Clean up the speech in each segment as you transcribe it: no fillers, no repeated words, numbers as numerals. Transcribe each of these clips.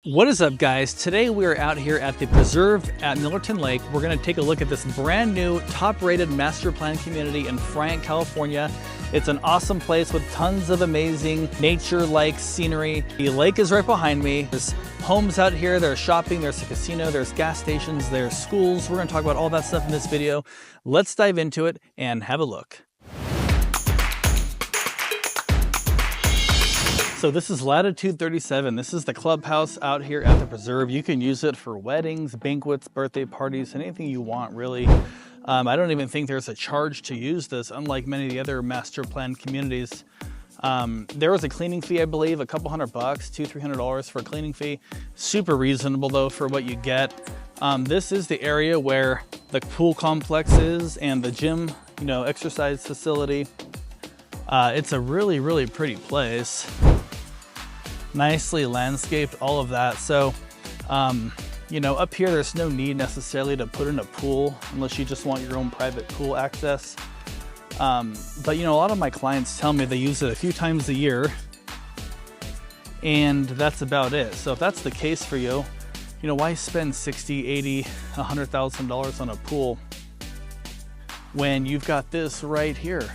What is up, guys? Today we are out here at the preserve at Millerton Lake. We're going to take a look at this brand new top-rated master plan community in Friant, California. It's an awesome place with tons of amazing nature-like scenery. The lake is right behind me. There's homes out here, there's shopping, there's a casino, there's gas stations, there's schools. We're going to talk about all that stuff in this video. Let's dive into it and have a look. So this is latitude 37. This is the clubhouse out here at the preserve. You can use it for weddings, banquets, birthday parties, anything you want, really. I don't even think there's a charge to use this, unlike many of the other master plan communities. There was a cleaning fee, I believe, a couple $100, $200–300 for a cleaning fee. Super reasonable though for what you get. This is the area where the pool complex is and the gym, exercise facility. It's a really, really pretty place. Nicely landscaped, all of that. So, up here, there's no need necessarily to put in a pool unless you just want your own private pool access. But a lot of my clients tell me they use it a few times a year, and that's about it. So if that's the case for you, why spend $60, $80, $100,000 on a pool when you've got this right here?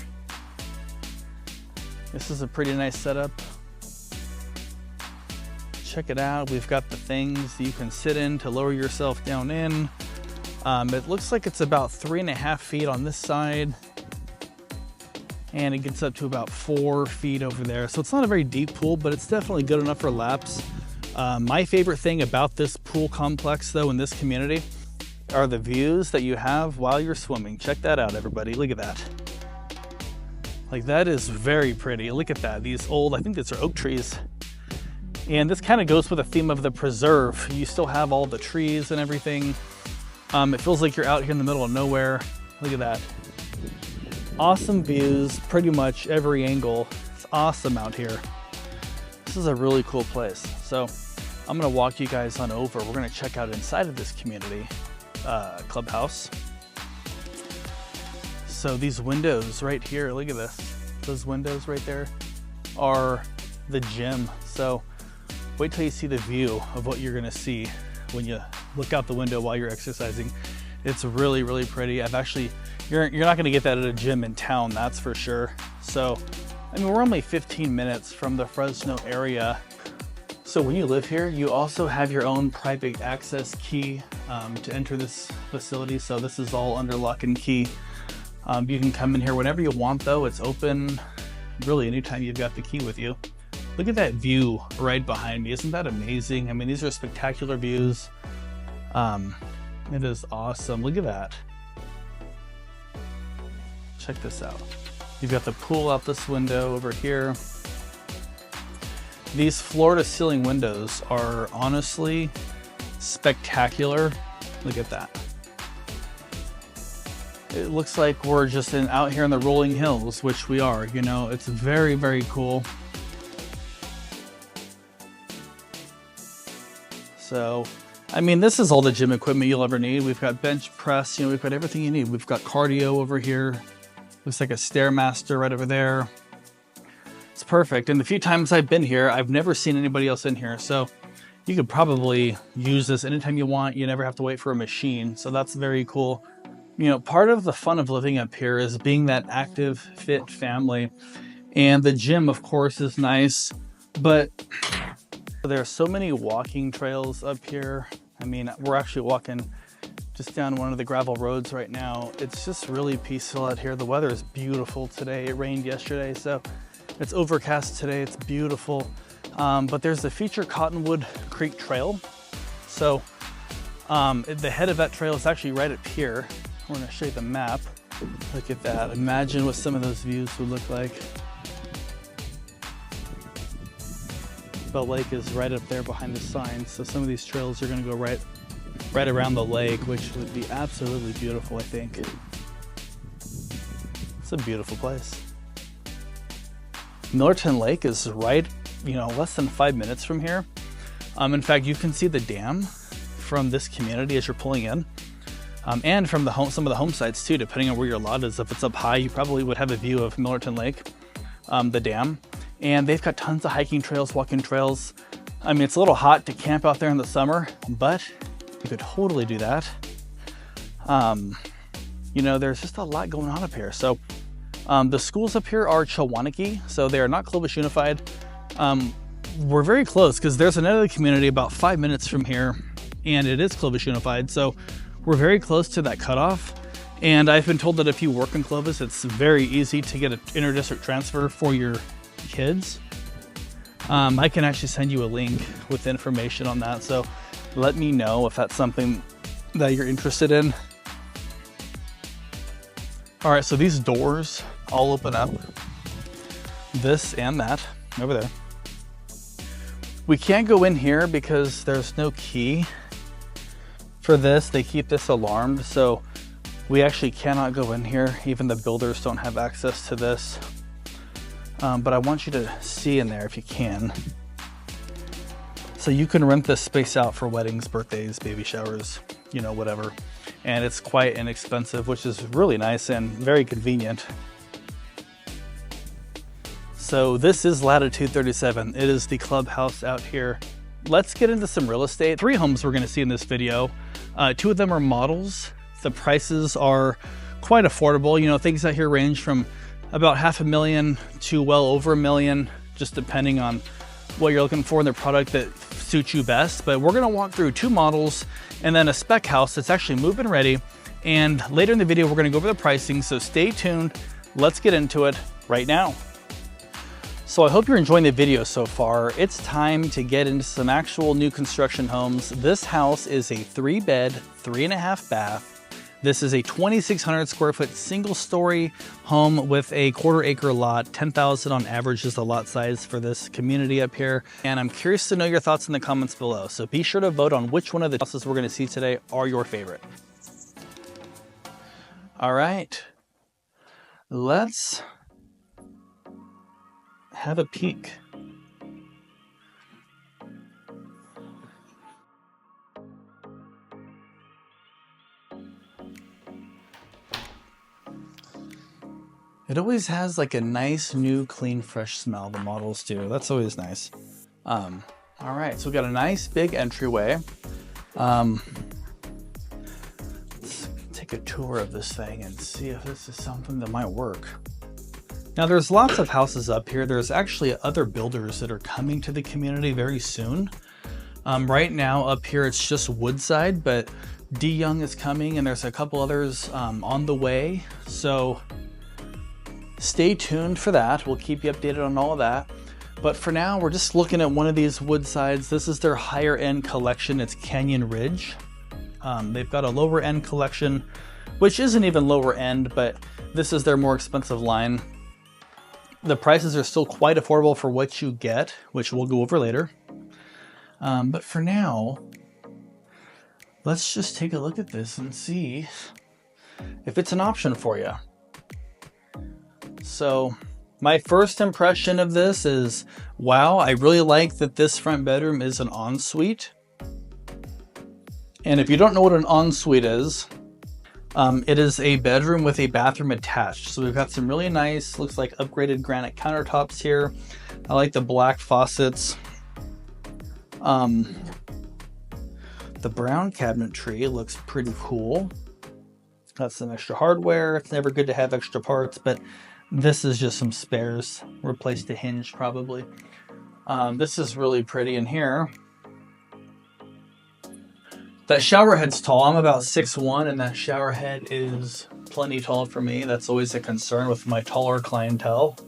This is a pretty nice setup. Check it out. We've got the things you can sit in to lower yourself down in. It looks like it's about 3.5 feet on this side, and it gets up to about 4 feet over there. So it's not a very deep pool, but it's definitely good enough for laps. My favorite thing about this pool complex, though, in this community, are the views that you have while you're swimming. Check that out, everybody. Look at that. Like, that is very pretty. Look at that. These old, I think these are oak trees. And this kind of goes with the theme of the preserve. You still have all the trees and everything. It feels like you're out here in the middle of nowhere. Look at that. Awesome views, pretty much every angle. It's awesome out here. This is a really cool place. So I'm gonna walk you guys on over. We're gonna check out inside of this community clubhouse. So these windows right here, look at this. Those windows right there are the gym. So wait till you see the view of what you're gonna see when you look out the window while you're exercising. It's really, really pretty. You're not gonna get that at a gym in town, that's for sure. So, we're only 15 minutes from the Fresno area. So when you live here, you also have your own private access key to enter this facility. So this is all under lock and key. You can come in here whenever you want, though. It's open really anytime you've got the key with you. Look at that view right behind me. Isn't that amazing? These are spectacular views. It is awesome. Look at that. Check this out. You've got the pool out this window over here. These floor-to-ceiling windows are honestly spectacular. Look at that. It looks like we're just out here in the rolling hills, which we are. It's very, very cool. So, this is all the gym equipment you'll ever need. We've got bench press, we've got everything you need. We've got cardio over here. Looks like a Stairmaster right over there. It's perfect. And the few times I've been here, I've never seen anybody else in here. So you could probably use this anytime you want. You never have to wait for a machine. So that's very cool. Part of the fun of living up here is being that active, fit family. And the gym, of course, is nice, but there are so many walking trails up here. We're actually walking just down one of the gravel roads right now. It's just really peaceful out here. The weather is beautiful today. It rained yesterday, so it's overcast today. It's beautiful. But there's the feature Cottonwood Creek Trail. So the head of that trail is actually right up here. We're gonna show you the map. Look at that. Imagine what some of those views would look like. The lake is right up there behind the sign. So some of these trails are gonna go right around the lake, which would be absolutely beautiful, I think. It's a beautiful place. Millerton Lake is right, less than 5 minutes from here. In fact, you can see the dam from this community as you're pulling in. And from some of the home sites too, depending on where your lot is. If it's up high, you probably would have a view of Millerton Lake, the dam. And they've got tons of hiking trails, walking trails. I mean, it's a little hot to camp out there in the summer, but you could totally do that. You know, there's just a lot going on up here. So the schools up here are Chumley, so they are not Clovis Unified. We're very close because there's another community about 5 minutes from here, and it is Clovis Unified. So we're very close to that cutoff. And I've been told that if you work in Clovis, it's very easy to get an interdistrict transfer for your kids. I can actually send you a link with information on that. So let me know if that's something that you're interested in. All right, so these doors all open up. This and that over there. We can't go in here because there's no key for this. They keep this alarmed, so we actually cannot go in here. Even the builders don't have access to this. But I want you to see in there if you can. So you can rent this space out for weddings, birthdays, baby showers, you know, whatever. And it's quite inexpensive, which is really nice and very convenient. So this is Latitude 37. It is the clubhouse out here. Let's get into some real estate. 3 homes we're gonna see in this video. 2 of them are models. The prices are quite affordable. You know, things out here range from about $500,000 to well over $1 million, just depending on what you're looking for in the product that suits you best. But we're gonna walk through 2 models and then a spec house that's actually move-in ready. And later in the video, we're gonna go over the pricing, so stay tuned. Let's get into it right now. So I hope you're enjoying the video so far. It's time to get into some actual new construction homes. This house is a 3-bed, 3.5 bath. This is a 2,600 square foot single story home with a 1/4 acre lot. 10,000 on average is the lot size for this community up here. And I'm curious to know your thoughts in the comments below. So be sure to vote on which one of the houses we're gonna see today are your favorite. All right, let's have a peek. It always has like a nice, new, clean, fresh smell, the models do. That's always nice. All right, so we got a nice big entryway. Let's take a tour of this thing and see if this is something that might work. Now there's lots of houses up here. There's actually other builders that are coming to the community very soon. Right now up here, it's just Woodside, but D Young is coming and there's a couple others on the way. So stay tuned for that. We'll keep you updated on all of that. But for now, we're just looking at one of these Woodsides. This is their higher end collection. It's Canyon Ridge. They've got a lower end collection, which isn't even lower end, but this is their more expensive line. The prices are still quite affordable for what you get, which we'll go over later. But for now, let's just take a look at this and see if it's an option for you. So my first impression of this is, wow, I really like that this front bedroom is an ensuite. And if you don't know what an ensuite is, it is a bedroom with a bathroom attached. So we've got some really nice, looks like upgraded granite countertops here. I like the black faucets. The brown cabinetry looks pretty cool. Got some extra hardware. It's never good to have extra parts, but this is just some spares. Replaced a hinge probably. This is really pretty in here. That shower head's tall. I'm about 6'1", and that shower head is plenty tall for me. That's always a concern with my taller clientele.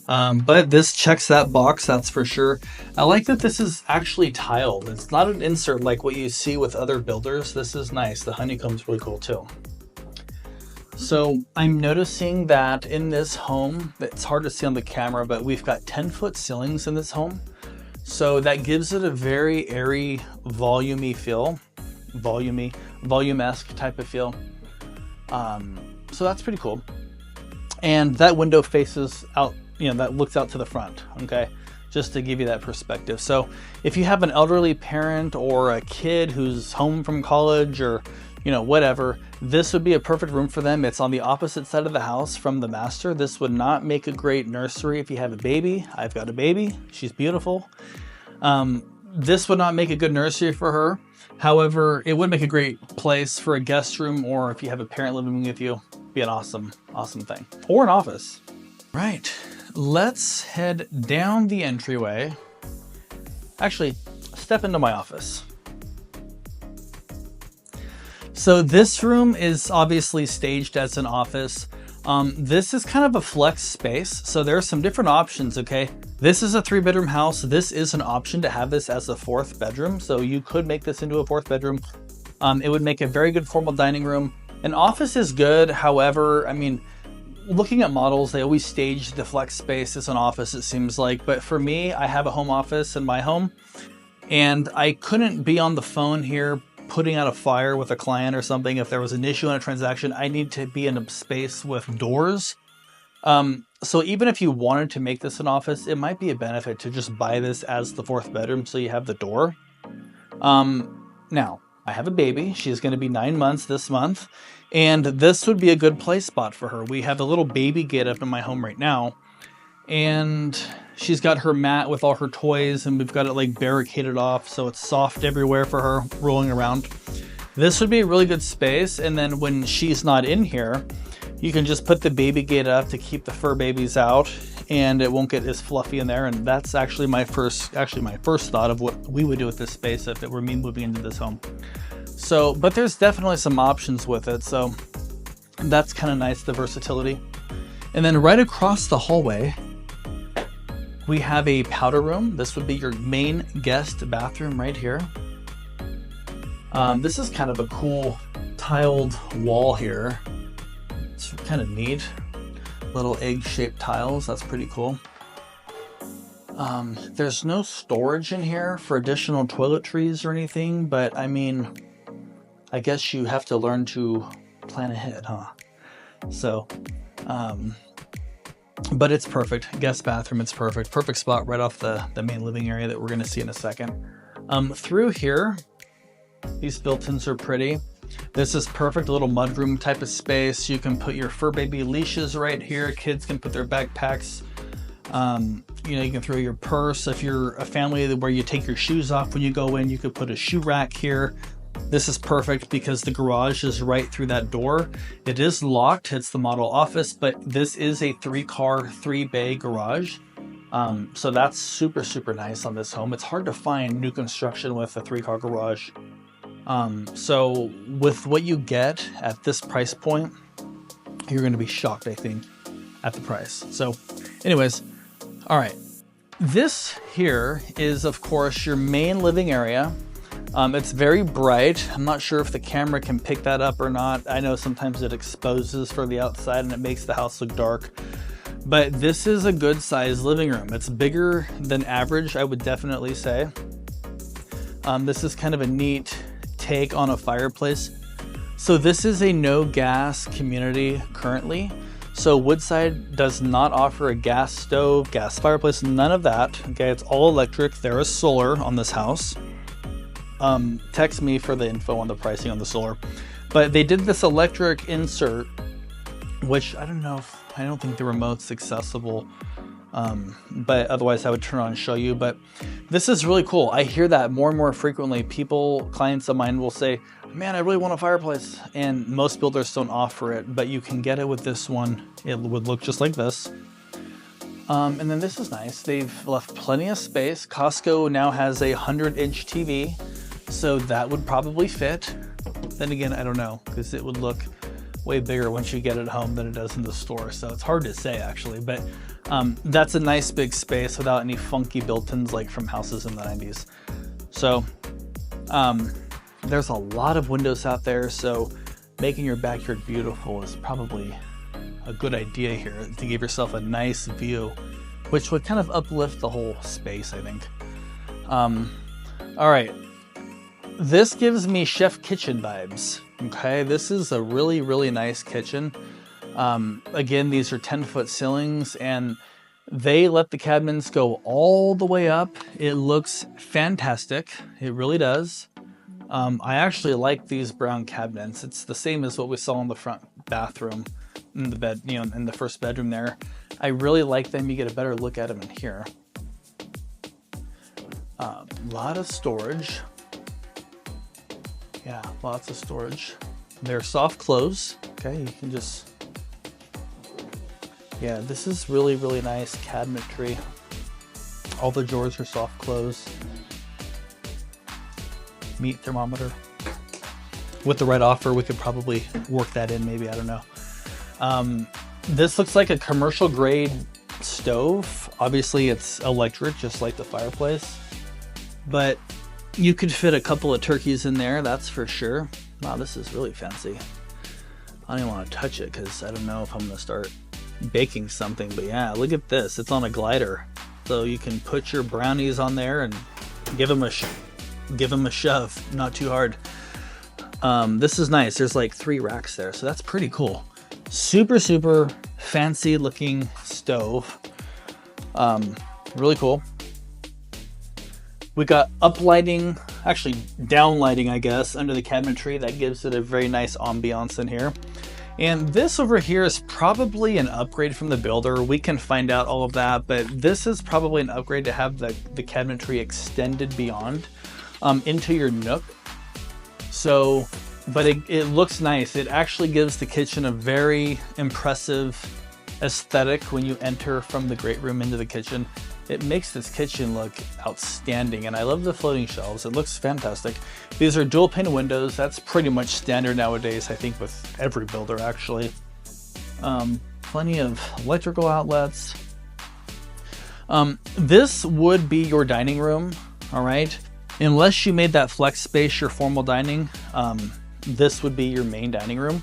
But this checks that box, that's for sure. I like that this is actually tiled. It's not an insert like what you see with other builders. This is nice. The honeycomb's really cool too. So I'm noticing that in this home, it's hard to see on the camera, but we've got 10-foot ceilings in this home. So that gives it a very airy, volumey feel. Volume-esque type of feel. So that's pretty cool. And that window faces out, you know, that looks out to the front, okay? Just to give you that perspective. So if you have an elderly parent or a kid who's home from college or, you know, whatever, this would be a perfect room for them. It's on the opposite side of the house from the master. This would not make a great nursery if you have a baby. I've got a baby. She's beautiful. This would not make a good nursery for her. However, it would make a great place for a guest room, or if you have a parent living with you, be an awesome thing. Or an office. Right, let's head down the entryway. Actually, step into my office. So this room is obviously staged as an office. This is kind of a flex space, so there are some different options, okay? This is a 3-bedroom house. This is an option to have this as a 4th bedroom, so you could make this into a 4th bedroom. It would make a very good formal dining room. An office is good, however, I mean, looking at models, they always stage the flex space as an office, it seems like. But for me, I have a home office in my home, and I couldn't be on the phone here putting out a fire with a client or something. If there was an issue in a transaction, I need to be in a space with doors. So even if you wanted to make this an office, it might be a benefit to just buy this as the 4th bedroom so you have the door. Now, I have a baby. She's going to be 9 months this month, and this would be a good play spot for her. We have a little baby gate up in my home right now, and she's got her mat with all her toys, and we've got it like barricaded off so it's soft everywhere for her rolling around. This would be a really good space, and then when she's not in here, you can just put the baby gate up to keep the fur babies out, and it won't get as fluffy in there. And that's actually my first thought of what we would do with this space if it were me moving into this home. So, but there's definitely some options with it, so that's kind of nice, the versatility. And then right across the hallway, we have a powder room. This would be your main guest bathroom right here. This is kind of a cool tiled wall here. It's kind of neat. Little egg-shaped tiles, that's pretty cool. There's no storage in here for additional toiletries or anything, but I mean, I guess you have to learn to plan ahead, huh? So, but it's perfect. Guest bathroom, it's perfect. Perfect spot right off the main living area that we're gonna see in a second. Through here, these built-ins are pretty. This is perfect, a little mudroom type of space. You can put your fur baby leashes right here. Kids can put their backpacks. You know, you can throw your purse. If you're a family where you take your shoes off when you go in, you could put a shoe rack here. This is perfect because the garage is right through that door. It is locked, it's the model office, but this is a 3-car, 3-bay garage. So that's super, super nice on this home. It's hard to find new construction with a 3-car garage. So with what you get at this price point, you're going to be shocked, I think, at the price. So anyways, all right. This here is, of course, your main living area. It's very bright. I'm not sure if the camera can pick that up or not. I know sometimes it exposes for the outside and it makes the house look dark. But this is a good sized living room. It's bigger than average, I would definitely say. This is kind of a neat take on a fireplace. So this is a no gas community currently. So Woodside does not offer a gas stove, gas fireplace, none of that. Okay, it's all electric. There is solar on this house. Text me for the info on the pricing on the solar. But they did this electric insert, which I don't think the remote's accessible. But otherwise I would turn on and show you. But this is really cool. I hear that more and more frequently. Clients of mine will say, man, I really want a fireplace. And most builders don't offer it, but you can get it with this one. It would look just like this. And then this is nice. They've left plenty of space. Costco now has a 100-inch TV, so that would probably fit. Then again, I don't know, because it would look way bigger once you get it home than it does in the store. So it's hard to say actually, but that's a nice big space without any funky built-ins like from houses in the 90s. So there's a lot of windows out there, so making your backyard beautiful is probably a good idea here to give yourself a nice view, which would kind of uplift the whole space, I think. All right, this gives me chef kitchen vibes. Okay, this is a really, really nice kitchen. Again, these are 10-foot ceilings, and they let the cabinets go all the way up. It looks fantastic. It really does. I actually like these brown cabinets. It's the same as what we saw in the front bathroom, in the bed, in the first bedroom there. I really like them. You get a better look at them in here. A lot of storage. Yeah, lots of storage. They're soft close. Okay, you can just, yeah, this is really, really nice cabinetry. All the drawers are soft close. Meat thermometer. With the right offer, we could probably work that in, maybe, I don't know. This looks like a commercial grade stove. Obviously it's electric, just like the fireplace, but you could fit a couple of turkeys in there, that's for sure. Wow, this is really fancy. I don't even want to touch it because I don't know if I'm gonna start baking something, but yeah, look at this. It's on a glider, so you can put your brownies on there and give them a shove, not too hard. This is nice. There's like 3 racks there, so that's pretty cool. Super, super fancy looking stove. Really cool. We got up lighting, actually down lighting, I guess, under the cabinetry. That gives it a very nice ambiance in here. And this over here is probably an upgrade from the builder. We can find out all of that, but this is probably an upgrade to have the cabinetry extended beyond into your nook. So, but it looks nice. It actually gives the kitchen a very impressive aesthetic when you enter from the great room into the kitchen. It makes this kitchen look outstanding, and I love the floating shelves. It looks fantastic. These are dual pane windows. That's pretty much standard nowadays, I think, with every builder, actually. Plenty of electrical outlets. This would be your dining room, all right? Unless you made that flex space your formal dining, this would be your main dining room.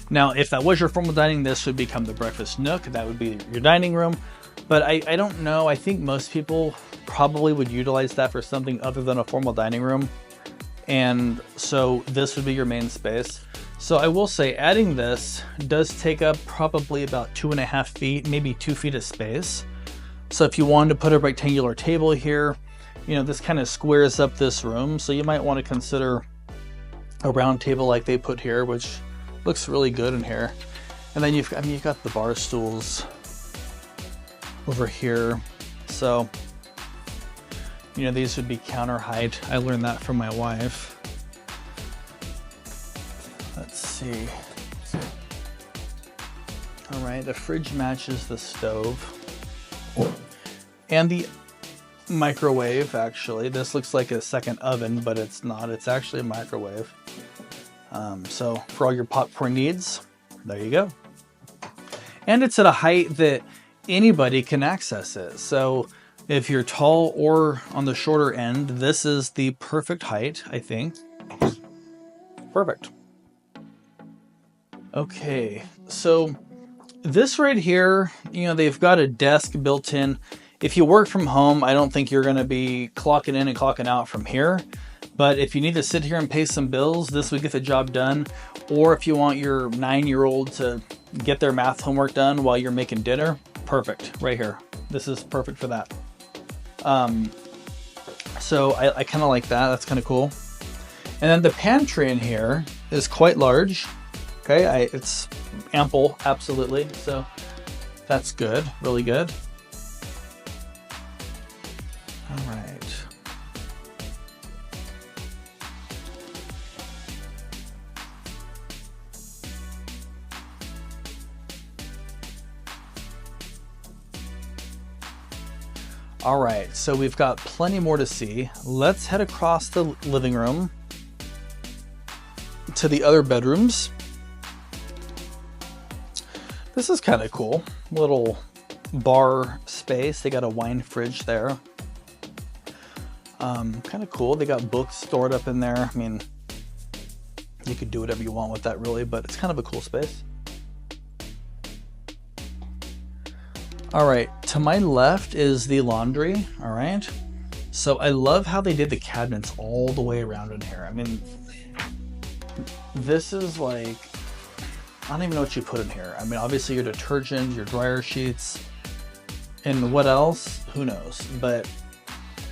Now, if that was your formal dining, this would become the breakfast nook. That would be your dining room. But I don't know. I think most people probably would utilize that for something other than a formal dining room. And so this would be your main space. So I will say adding this does take up probably about 2.5 feet, maybe 2 feet of space. So if you wanted to put a rectangular table here, you know, this kind of squares up this room. So you might want to consider a round table like they put here, which looks really good in here. And then you've got the bar stools over here. So, you know, these would be counter height. I learned that from my wife. Let's see. All right, the fridge matches the stove. And the microwave, actually. This looks like a second oven, but it's not. It's actually a microwave. So for all your popcorn needs, there you go. And it's at a height that anybody can access it. So if you're tall or on the shorter end, this is the perfect height, I think. Perfect. Okay, so this right here, you know, they've got a desk built in. If you work from home, I don't think you're going to be clocking in and clocking out from here. But if you need to sit here and pay some bills, this would get the job done. Or if you want your 9-year-old to get their math homework done while you're making dinner, perfect, right here. This is perfect for that. So I kind of like that. That's kind of cool. And then the pantry in here is quite large. Okay, it's ample, absolutely. So that's good, really good. All right. All right, so we've got plenty more to see. Let's head across the living room to the other bedrooms. This is kind of cool. Little bar space. They got a wine fridge there. Kind of cool. They got books stored up in there. I mean, you could do whatever you want with that really, but it's kind of a cool space. All right, to my left is the laundry, all right? So I love how they did the cabinets all the way around in here. I mean, this is like, I don't even know what you put in here. I mean, obviously your detergent, your dryer sheets, and what else? Who knows? But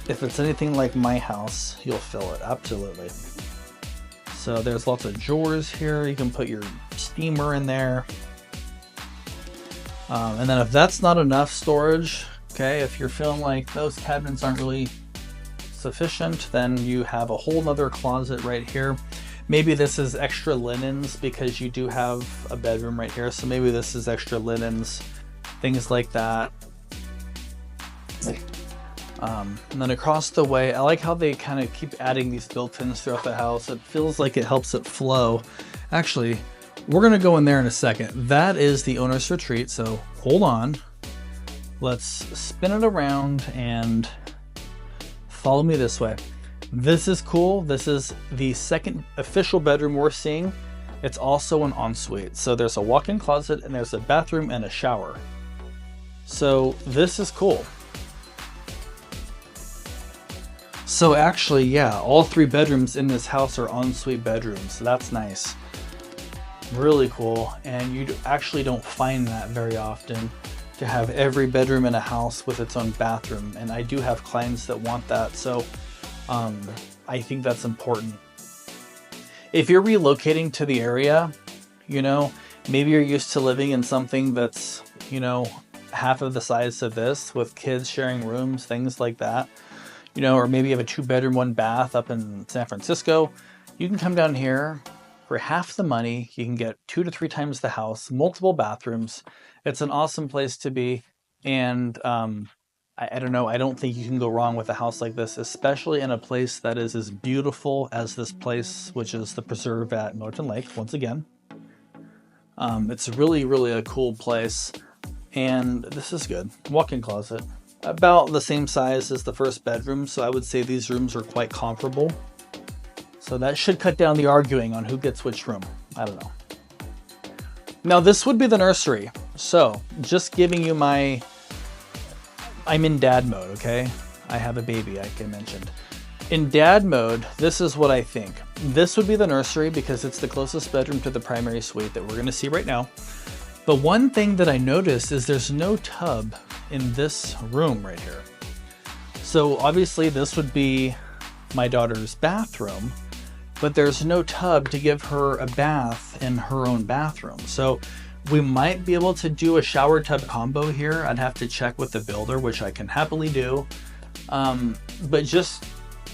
if it's anything like my house, you'll fill it, absolutely. So there's lots of drawers here. You can put your steamer in there. And then if that's not enough storage, okay, if you're feeling like those cabinets aren't really sufficient. Then you have a whole nother closet right here. Maybe this is extra linens because you do have a bedroom right here. So maybe this is extra linens, things like that. And then across the way, I like how they kind of keep adding these built-ins throughout the house. It feels like it helps it flow. Actually, we're going to go in there in a second. That is the owner's retreat. So hold on. Let's spin it around and follow me this way. This is cool. This is the second official bedroom we're seeing. It's also an ensuite. So there's a walk-in closet and there's a bathroom and a shower. So this is cool. So actually, yeah, all 3 bedrooms in this house are ensuite bedrooms. So that's nice. Really cool. And you actually don't find that very often, to have every bedroom in a house with its own bathroom. And I do have clients that want that. So I think that's important. If you're relocating to the area, you know, maybe you're used to living in something that's, you know, half of the size of this, with kids sharing rooms, things like that. You know, or maybe you have a 2-bedroom, 1 bath up in San Francisco. You can come down here for half the money. You can get 2 to 3 times the house, multiple bathrooms. It's an awesome place to be. And I don't know, I don't think you can go wrong with a house like this, especially in a place that is as beautiful as this place, which is the preserve at Millerton Lake, once again. It's really, really a cool place. And this is good. Walk-in closet. About the same size as the first bedroom, so I would say these rooms are quite comparable. So that should cut down the arguing on who gets which room. I don't know. Now this would be the nursery. So just giving you my... I'm in dad mode, okay? I have a baby, like I mentioned. In dad mode, this is what I think. This would be the nursery because it's the closest bedroom to the primary suite that we're going to see right now. But one thing that I noticed is there's no tub in this room right here. So obviously this would be my daughter's bathroom, but there's no tub to give her a bath in her own bathroom. So we might be able to do a shower tub combo here. I'd have to check with the builder, which I can happily do. But just,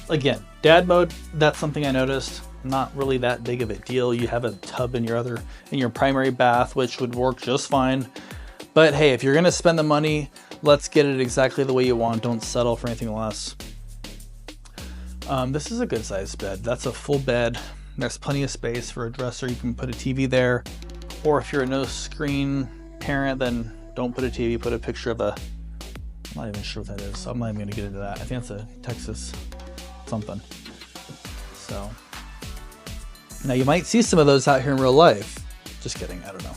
again, dad mode, that's something I noticed. Not really that big of a deal. You have a tub in your primary bath, which would work just fine. But hey, if you're gonna spend the money, let's get it exactly the way you want. Don't settle for anything less. This is a good sized bed. That's a full bed. There's plenty of space for a dresser. You can put a TV there. Or if you're a no screen parent, then don't put a TV, put a picture of a, I'm not even sure what that is. So I'm not even gonna get into that. I think it's a Texas something. So. Now you might see some of those out here in real life. Just kidding, I don't know.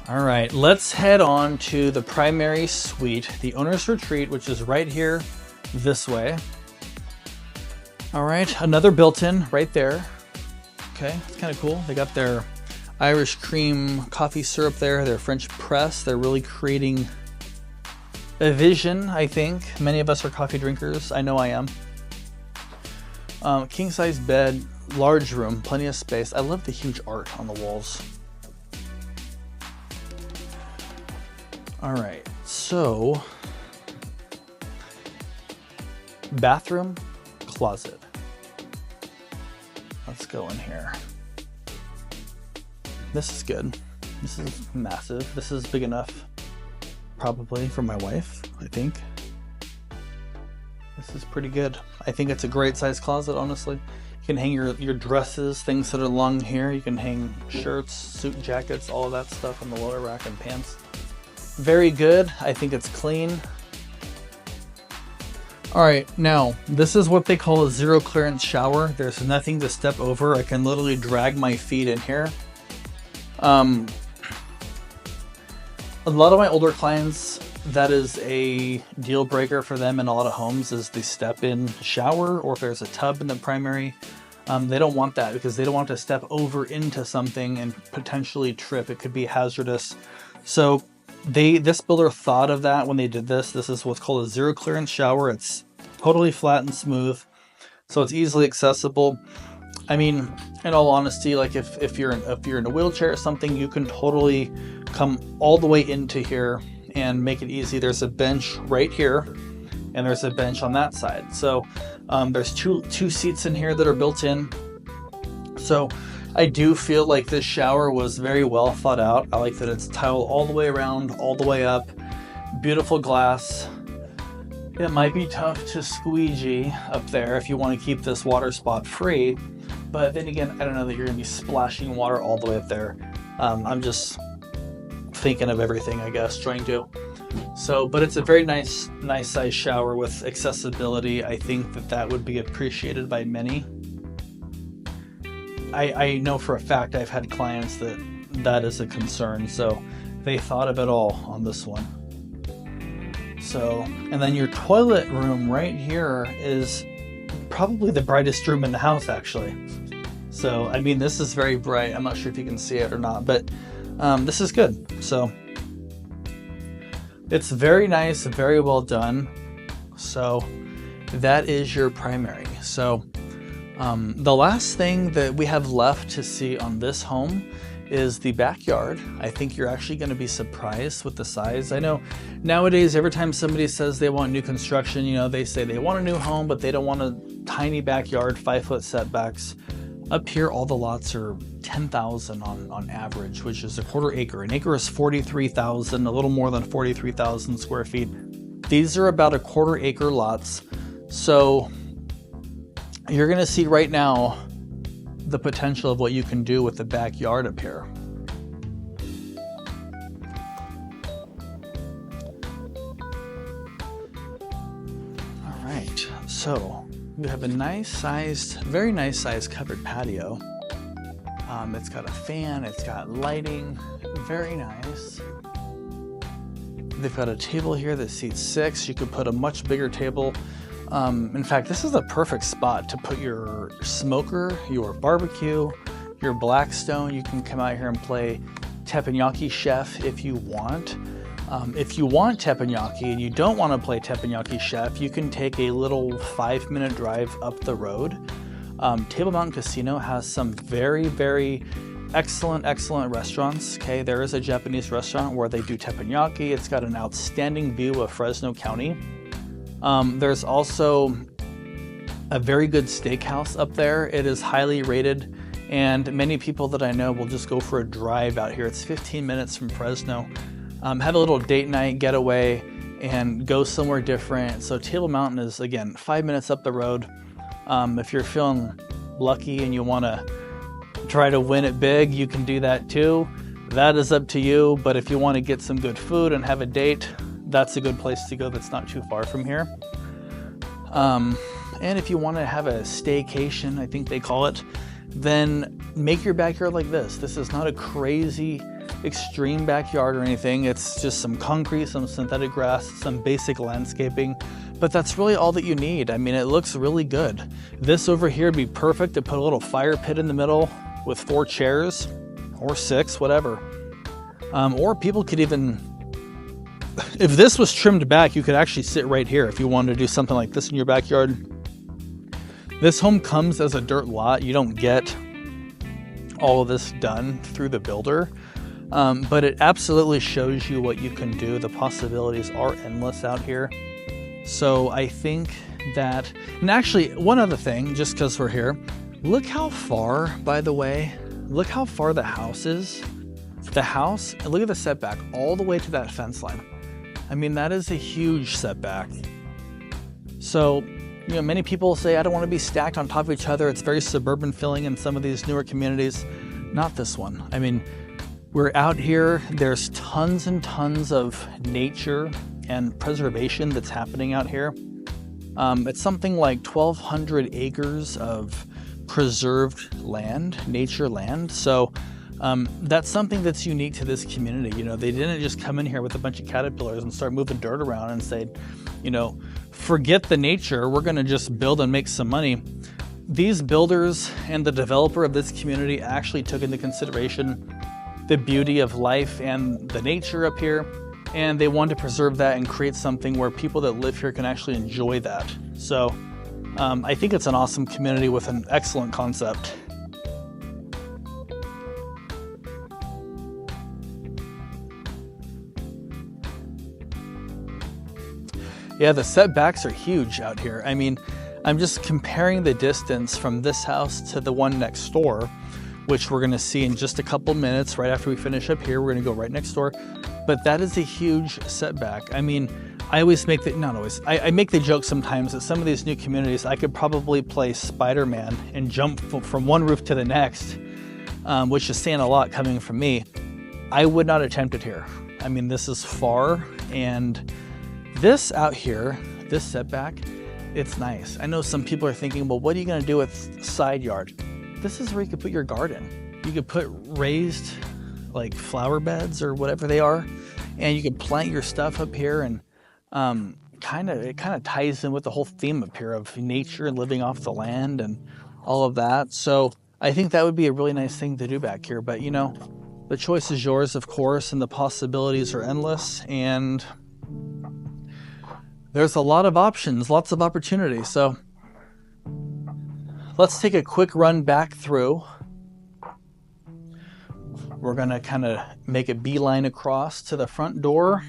All right, let's head on to the primary suite, the owner's retreat, which is right here this way. All right, another built-in right there. Okay, it's kind of cool. They got their Irish cream coffee syrup there, their French press. They're really creating a vision, I think. Many of us are coffee drinkers. I know I am. King size bed. Large room, plenty of space. I love the huge art on the walls. All right, so bathroom, closet. Let's go in here. This is good. This is massive. This is big enough, probably, for my wife, I think. This is pretty good. I think it's a great size closet, honestly. You can hang your dresses, things that are long here. You can hang shirts, suit jackets, all of that stuff on the lower rack, and pants. Very good. I think it's clean. All right, now this is what they call a zero clearance shower. There's nothing to step over. I can literally drag my feet in here. A lot of my older clients, that is a deal breaker for them in a lot of homes, is the step-in shower, or if there's a tub in the primary. They don't want that because they don't want to step over into something and potentially trip. It could be hazardous. So this builder thought of that when they did this. This is what's called a zero clearance shower. It's totally flat and smooth, so it's easily accessible. I mean, in all honesty, like if you're in a wheelchair or something, you can totally come all the way into here and make it easy. There's a bench right here, and there's a bench on that side. So there's two seats in here that are built in. So I do feel like this shower was very well thought out. I like that it's tiled all the way around, all the way up. Beautiful glass. It might be tough to squeegee up there if you want to keep this water spot free, but then again, I don't know that you're going to be splashing water all the way up there. I'm just thinking of everything, I guess, trying to. So, but it's a very nice size shower with accessibility. I think that would be appreciated by many. I know for a fact I've had clients that is a concern, so they thought of it all on this one. So, and then your toilet room right here is probably the brightest room in the house, actually. So, I mean, this is very bright. I'm not sure if you can see it or not, but this is good. So, it's very nice, very well done. So, that is your primary. So, the last thing that we have left to see on this home is the backyard. I think you're actually going to be surprised with the size. I know nowadays, every time somebody says they want new construction, you know, they say they want a new home, but they don't want a tiny backyard, 5-foot setbacks. Up here, all the lots are 10,000 on average, which is a quarter acre. An acre is 43,000, a little more than 43,000 square feet. These are about a quarter acre lots. So you're going to see right now the potential of what you can do with the backyard up here. All right, so we have a very nice sized covered patio. It's got a fan, it's got lighting, very nice. They've got a table here that seats 6. You could put a much bigger table. In fact, this is a perfect spot to put your smoker, your barbecue, your Blackstone. You can come out here and play teppanyaki chef if you want. If you want teppanyaki and you don't want to play teppanyaki chef, you can take a little 5-minute drive up the road. Table Mountain Casino has some very, very excellent restaurants. Okay, there is a Japanese restaurant where they do teppanyaki. It's got an outstanding view of Fresno County. There's also a very good steakhouse up there. It is highly rated, and many people that I know will just go for a drive out here. It's 15 minutes from Fresno. Have a little date night getaway and go somewhere different. So Table Mountain is, again, 5 minutes up the road. If you're feeling lucky and you want to try to win it big, you can do that too. That is up to you, but if you want to get some good food and have a date, that's a good place to go that's not too far from here. And if you want to have a staycation, I think they call it, then make your backyard like this. This is not a crazy extreme backyard or anything. It's just some concrete, some synthetic grass, some basic landscaping, but that's really all that you need. I mean, it looks really good. This over here would be perfect to put a little fire pit in the middle with 4 chairs or 6, whatever. Or people could even, if this was trimmed back, you could actually sit right here if you wanted to do something like this in your backyard. This home comes as a dirt lot. You don't get all of this done through the builder, but it absolutely shows you what you can do. The possibilities are endless out here. So I think that, and actually one other thing, just because we're here, look how far, by the way, look how far the house is. The house, and look at the setback all the way to that fence line. I mean, that is a huge setback. So, you know, many people say, I don't want to be stacked on top of each other. It's very suburban feeling in some of these newer communities. Not this one. I mean, we're out here. There's tons and tons of nature and preservation that's happening out here. It's something like 1,200 acres of preserved land, nature land. So that's something that's unique to this community. You know, they didn't just come in here with a bunch of caterpillars and start moving dirt around and say, you know, forget the nature, we're going to just build and make some money. These builders and the developer of this community actually took into consideration the beauty of life and the nature up here, and they wanted to preserve that and create something where people that live here can actually enjoy that. So I think it's an awesome community with an excellent concept. Yeah, the setbacks are huge out here. I mean, I'm just comparing the distance from this house to the one next door, which we're gonna see in just a couple minutes. Right after we finish up here, we're gonna go right next door. But that is a huge setback. I mean, I always make the, not always, I make the joke sometimes that some of these new communities, I could probably play Spider-Man and jump from one roof to the next, which is saying a lot coming from me. I would not attempt it here. I mean, this is far, and this out here, this setback, it's nice. I know some people are thinking, well, what are you gonna do with side yard? This is where you could put your garden. You could put raised like flower beds or whatever they are, and you could plant your stuff up here, and it kind of ties in with the whole theme up here of nature and living off the land and all of that. So I think that would be a really nice thing to do back here. But you know, the choice is yours, of course, and the possibilities are endless, and there's a lot of options, lots of opportunities. So let's take a quick run back through. We're gonna kind of make a beeline across to the front door.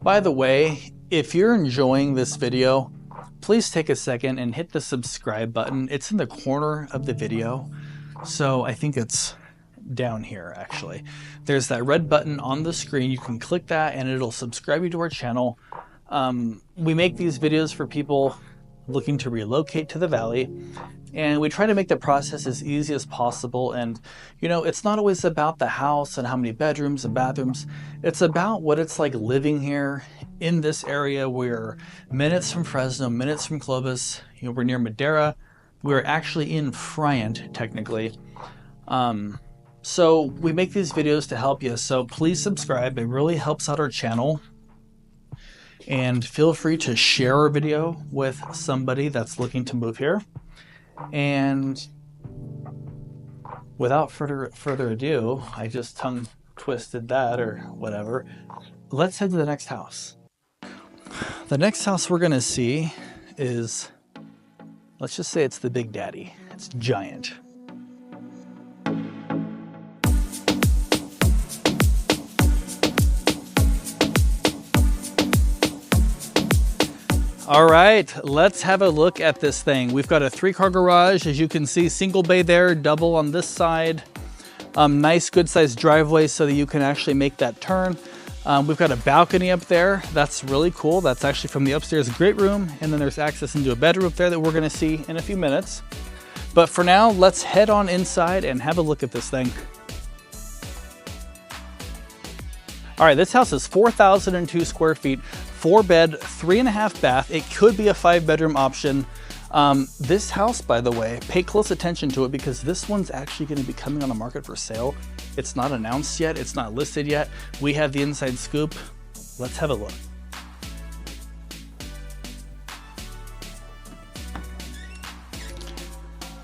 By the way, if you're enjoying this video, please take a second and hit the subscribe button. It's in the corner of the video. So I think it's down here, actually. There's that red button on the screen. You can click that and it'll subscribe you to our channel. We make these videos for people looking to relocate to the valley, and we try to make the process as easy as possible. And you know, it's not always about the house and how many bedrooms and bathrooms. It's about what it's like living here in this area. We're minutes from Fresno, minutes from Clovis. You know, we're near Madera. We're actually in Friant, technically. So we make these videos to help you. So please subscribe. It really helps out our channel. And feel free to share our video with somebody that's looking to move here. And without further ado, I just tongue twisted that or whatever. Let's head to the next house. The next house we're gonna see is, let's just say it's the Big Daddy. It's giant. All right, let's have a look at this thing. We've got a 3-car garage, as you can see, single bay there, double on this side. Nice, good sized driveway so that you can actually make that turn. We've got a balcony up there. That's really cool. That's actually from the upstairs great room. And then there's access into a bedroom up there that we're gonna see in a few minutes. But for now, let's head on inside and have a look at this thing. All right, this house is 4,002 square feet, 4-bed, 3.5 bath. It could be a 5-bedroom option. This house, by the way, pay close attention to it because this one's actually going to be coming on the market for sale. It's not announced yet. It's not listed yet. We have the inside scoop. Let's have a look.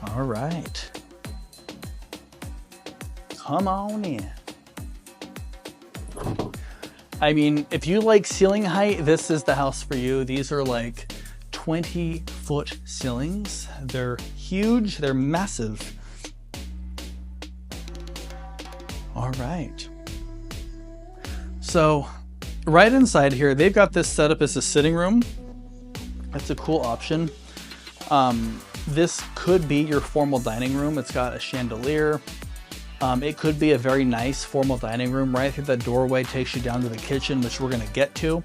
All right. Come on in. I mean, if you like ceiling height, this is the house for you. These are like 20-foot ceilings. They're huge, they're massive. All right. So right inside here, they've got this set up as a sitting room. That's a cool option. This could be your formal dining room. It's got a chandelier. It could be a very nice formal dining room. Right through that doorway takes you down to the kitchen, which we're gonna get to.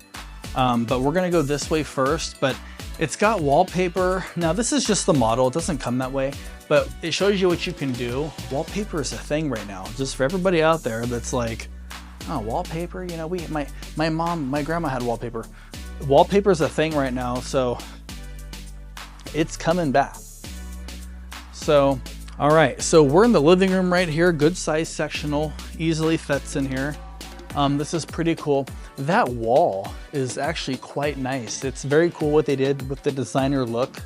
But we're gonna go this way first, but it's got wallpaper. Now this is just the model, it doesn't come that way, but it shows you what you can do. Wallpaper is a thing right now, just for everybody out there that's like, oh, wallpaper, you know, my grandma had wallpaper. Wallpaper is a thing right now, so it's coming back. So, all right, so we're in the living room right here, good size sectional, easily fits in here. This is pretty cool. That wall is actually quite nice. It's very cool what they did with the designer look.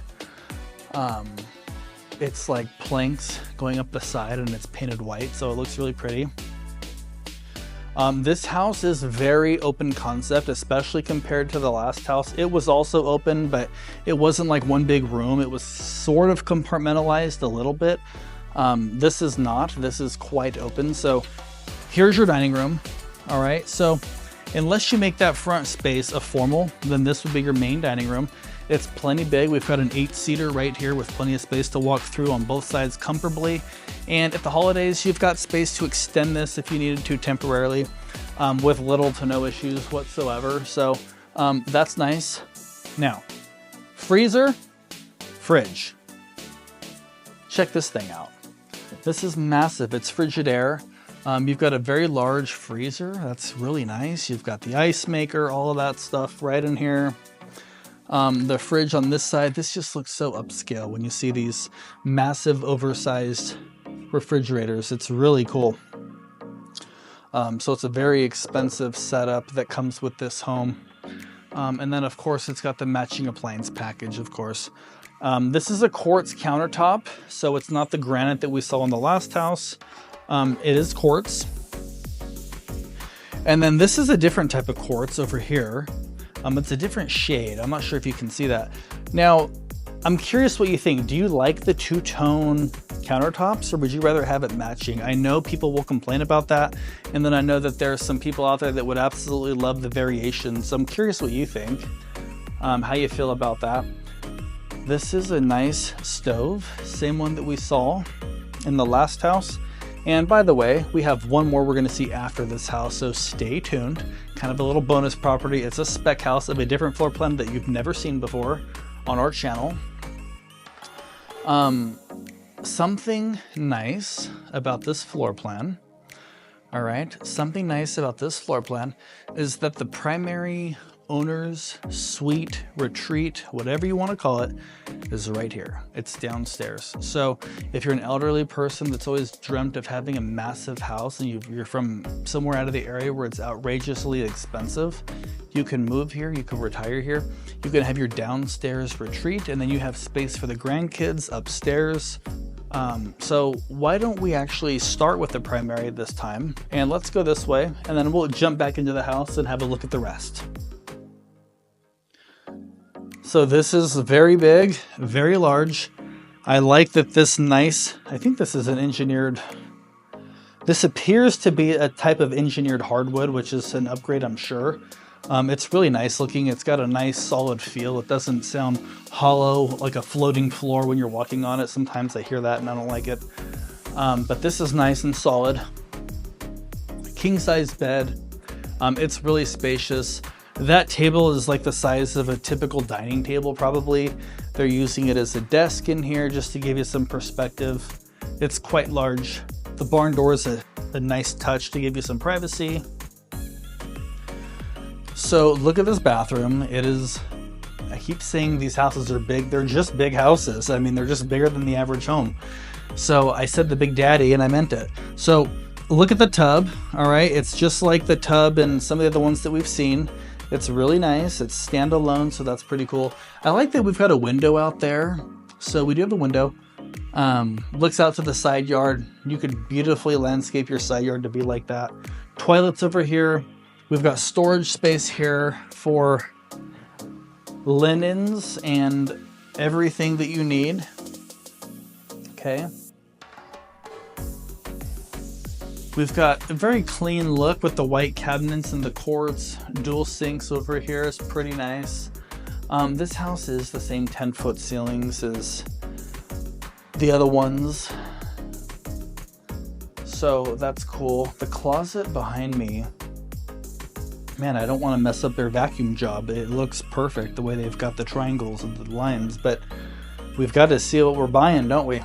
It's like planks going up the side and it's painted white, so it looks really pretty. This house is very open concept, especially compared to the last house. It was also open, but it wasn't like one big room. It was sort of compartmentalized a little bit. This is not, this is quite open. So here's your dining room. All right, so Unless you make that front space a formal, then this would be your main dining room. It's plenty big. We've got an 8-seater right here with plenty of space to walk through on both sides comfortably. And at the holidays, you've got space to extend this if you needed to temporarily, with little to no issues whatsoever. So that's nice. Now, freezer, fridge. Check this thing out. This is massive. It's Frigidaire. You've got a very large freezer. That's really nice. You've got the ice maker, all of that stuff right in here. The fridge on this side, this just looks so upscale when you see these massive oversized refrigerators. It's really cool. So it's a very expensive setup that comes with this home. And then of course it's got the matching appliance package, of course. This is a quartz countertop, so it's not the granite that we saw in the last house. It is quartz. And then this is a different type of quartz over here. It's a different shade. I'm not sure if you can see that. Now, I'm curious what you think. Do you like the two-tone countertops, or would you rather have it matching? I know people will complain about that, and then I know that there are some people out there that would absolutely love the variation. So I'm curious what you think, how you feel about that. This is a nice stove, same one that we saw in the last house. And by the way, we have one more we're going to see after this house, so stay tuned. Kind of a little bonus property. It's a spec house of a different floor plan that you've never seen before on our channel. Something nice about this floor plan, all right, something nice about this floor plan is that the primary owner's suite, retreat, whatever you want to call it, is right here. It's downstairs. So if you're an elderly person that's always dreamt of having a massive house and you're from somewhere out of the area where it's outrageously expensive, you can move here, you can retire here, you can have your downstairs retreat, and then you have space for the grandkids upstairs. So why don't we actually start with the primary this time, and let's go this way, and then we'll jump back into the house and have a look at the rest. So this is very big, very large. I like that this nice, I think this is an engineered, this appears to be a type of engineered hardwood, which is an upgrade, I'm sure. It's really nice looking. It's got a nice solid feel. It doesn't sound hollow like a floating floor when you're walking on it. Sometimes I hear that and I don't like it. But this is nice and solid. King size bed. It's really spacious. That table is like the size of a typical dining table probably. They're using it as a desk in here just to give you some perspective. It's quite large. The barn door is a nice touch to give you some privacy. So look at this bathroom. It is, I keep saying these houses are big. They're just big houses. I mean, they're just bigger than the average home. So I said the Big Daddy and I meant it. So look at the tub, all right? It's just like the tub and some of the other ones that we've seen. It's really nice. It's standalone, so that's pretty cool. I like that we've got a window out there. So we do have a window. Looks out to the side yard. You could beautifully landscape your side yard to be like that. Toilets over here. We've got storage space here for linens and everything that you need. Okay. We've got a very clean look with the white cabinets and the quartz. Dual sinks over here is pretty nice. This house is the same 10-foot ceilings as the other ones. So that's cool. The closet behind me, man, I don't want to mess up their vacuum job. It looks perfect the way they've got the triangles and the lines, but we've got to see what we're buying, don't we?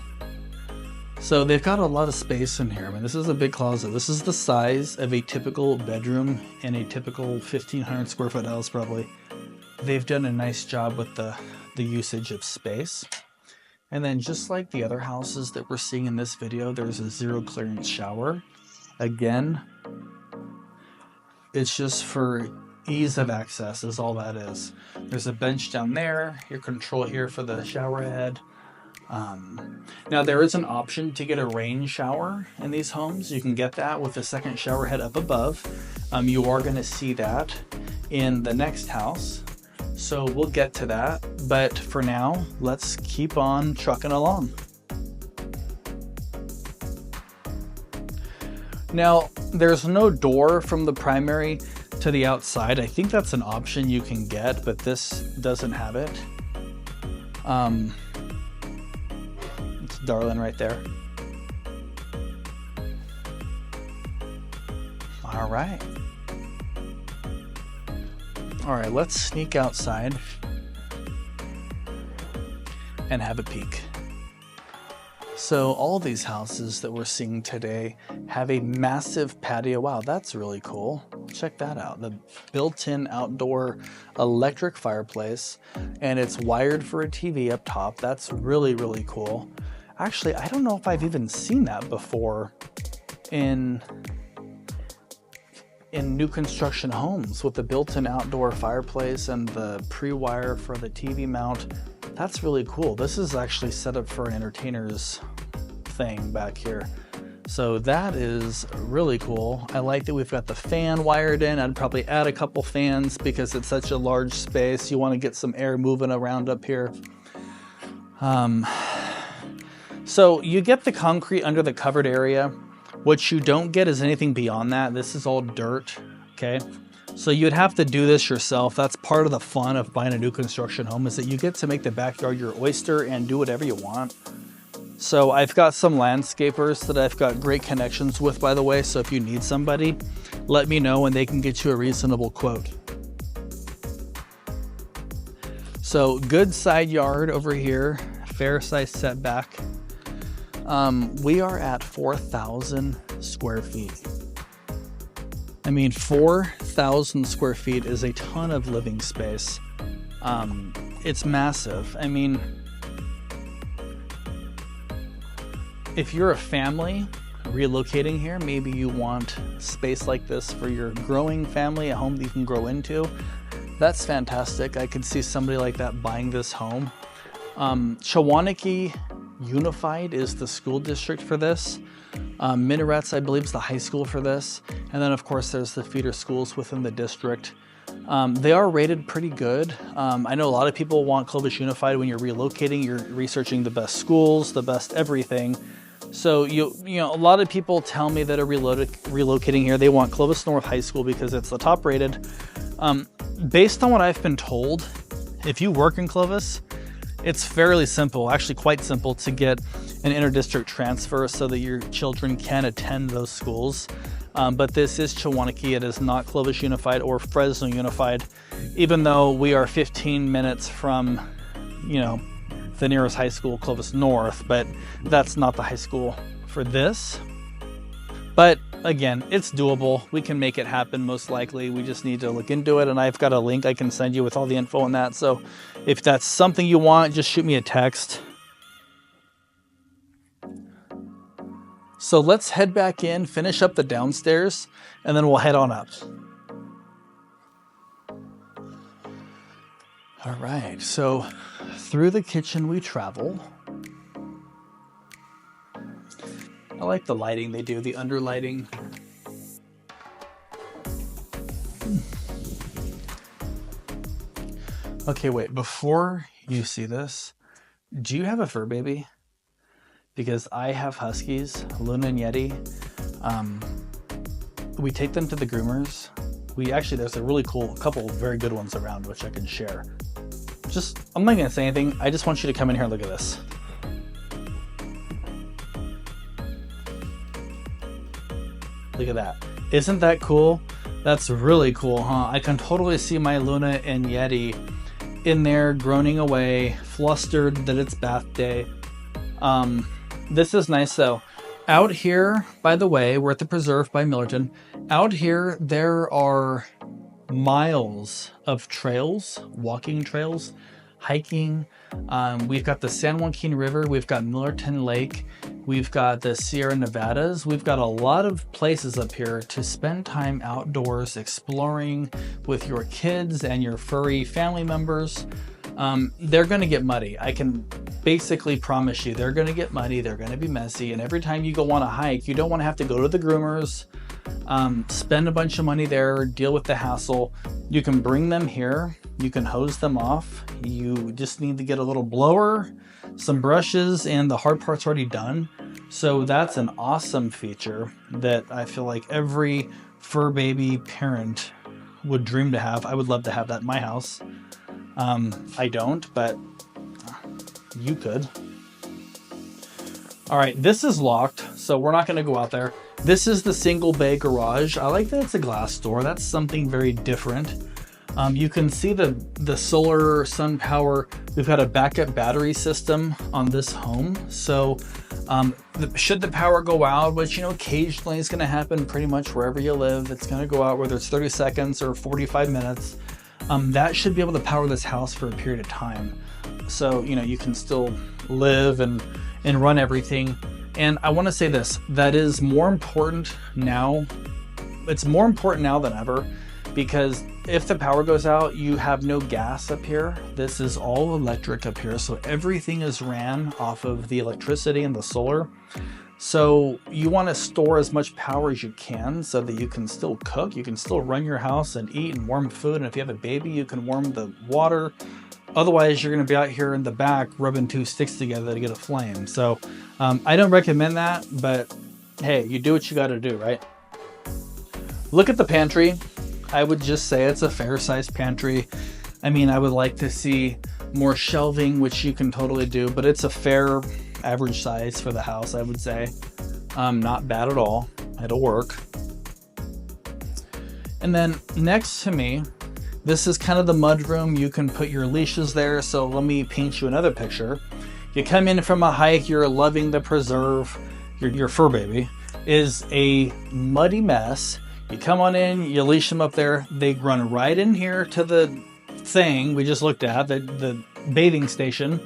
So they've got a lot of space in here. I mean, this is a big closet. This is the size of a typical bedroom in a typical 1,500 square foot house probably. They've done a nice job with the usage of space. And then just like the other houses that we're seeing in this video, there's a zero clearance shower. Again, it's just for ease of access is all that is. There's a bench down there, your control here for the shower head. Now there is an option to get a rain shower in these homes. You can get that with a second shower head up above. You are going to see that in the next house. So we'll get to that. But for now, let's keep on trucking along. Now, there's no door from the primary to the outside. I think that's an option you can get, but this doesn't have it. It's darling right there. All right. All right, let's sneak outside and have a peek. So all these houses that we're seeing today have a massive patio. Wow, that's really cool. Check that out. The built-in outdoor electric fireplace, and it's wired for a TV up top. That's really, really cool. Actually, I don't know if I've even seen that before in new construction homes with the built-in outdoor fireplace and the pre-wire for the TV mount. That's really cool. This is actually set up for an entertainer's thing back here. So that is really cool. I like that we've got the fan wired in. I'd probably add a couple fans because it's such a large space. You want to get some air moving around up here. So you get the concrete under the covered area. What you don't get is anything beyond that. This is all dirt, okay? So you'd have to do this yourself. That's part of the fun of buying a new construction home, is that you get to make the backyard your oyster and do whatever you want. So I've got some landscapers that I've got great connections with, by the way. So if you need somebody, let me know and they can get you a reasonable quote. So good side yard over here, fair size setback. We are at 4,000 square feet. I mean, 4,000 square feet is a ton of living space. It's massive. I mean, if you're a family relocating here, maybe you want space like this for your growing family, a home that you can grow into. That's fantastic. I could see somebody like that buying this home. Chumley Unified is the school district for this. Minarets, I believe, is the high school for this. And then, of course, there's the feeder schools within the district. They are rated pretty good. I know a lot of people want Clovis Unified. When you're relocating, you're researching the best schools, the best everything. So, you know, a lot of people tell me that are relocating here, they want Clovis North High School because it's the top rated. Based on what I've been told, if you work in Clovis, it's fairly simple, actually quite simple, to get an inter-district transfer so that your children can attend those schools. But this is Chumley. It is not Clovis Unified or Fresno Unified, even though we are 15 minutes from, you know, the nearest high school, Clovis North, but that's not the high school for this. But again, it's doable. We can make it happen most likely. We just need to look into it, and I've got a link I can send you with all the info on that. So if that's something you want, just shoot me a text. So let's head back in, finish up the downstairs, and then we'll head on up. All right, so through the kitchen we travel. I like the lighting they do, the underlighting. Okay, wait, before you see this, do you have a fur baby? Because I have huskies, Luna and Yeti. We take them to the groomers. There's a really cool, couple very good ones around, which I can share. I'm not gonna say anything. I just want you to come in here and look at this. Look at that. Isn't that cool? That's really cool, huh? I can totally see my Luna and Yeti in there groaning away, flustered that it's bath day. This is nice though. Out here, by the way, we're at the preserve by Millerton. Out here, there are miles of trails, walking trails, hiking. We've got the San Joaquin River. We've got Millerton Lake. We've got the Sierra Nevadas. We've got a lot of places up here to spend time outdoors exploring with your kids and your furry family members. They're going to get muddy. I can basically promise you they're going to get muddy. They're going to be messy. And every time you go on a hike, you don't want to have to go to the groomers, spend a bunch of money there, deal with the hassle. You can bring them here. You can hose them off. You just need to get a little blower, some brushes, and the hard part's already done. So that's an awesome feature that I feel like every fur baby parent would dream to have. I would love to have that in my house. I don't, but you could. All right, this is locked, so we're not going to go out there. This is the single bay garage. I like that it's a glass door. That's something very different. You can see the solar sun power. We've got a backup battery system on this home. So should the power go out, which, you know, occasionally is going to happen pretty much wherever you live, it's going to go out, whether it's 30 seconds or 45 minutes. That should be able to power this house for a period of time. So, you know, you can still live and run everything. And I want to say this, that is more important now. It's more important now than ever, because if the power goes out, you have no gas up here. This is all electric up here. So everything is ran off of the electricity and the solar. So you want to store as much power as you can so that you can still cook. You can still run your house and eat and warm food. And if you have a baby, you can warm the water. Otherwise, you're going to be out here in the back rubbing two sticks together to get a flame. So I don't recommend that, but hey, you do what you got to do, right? Look at the pantry. I would just say it's a fair sized pantry. I mean, I would like to see more shelving, which you can totally do, but it's a fair average size for the house, I would say. Not bad at all. It'll work. And then next to me, this is kind of the mud room. You can put your leashes there. So let me paint you another picture. You come in from a hike, you're loving the preserve. Your fur baby is a muddy mess. You come on in, you leash them up there. They run right in here to the thing we just looked at, the bathing station,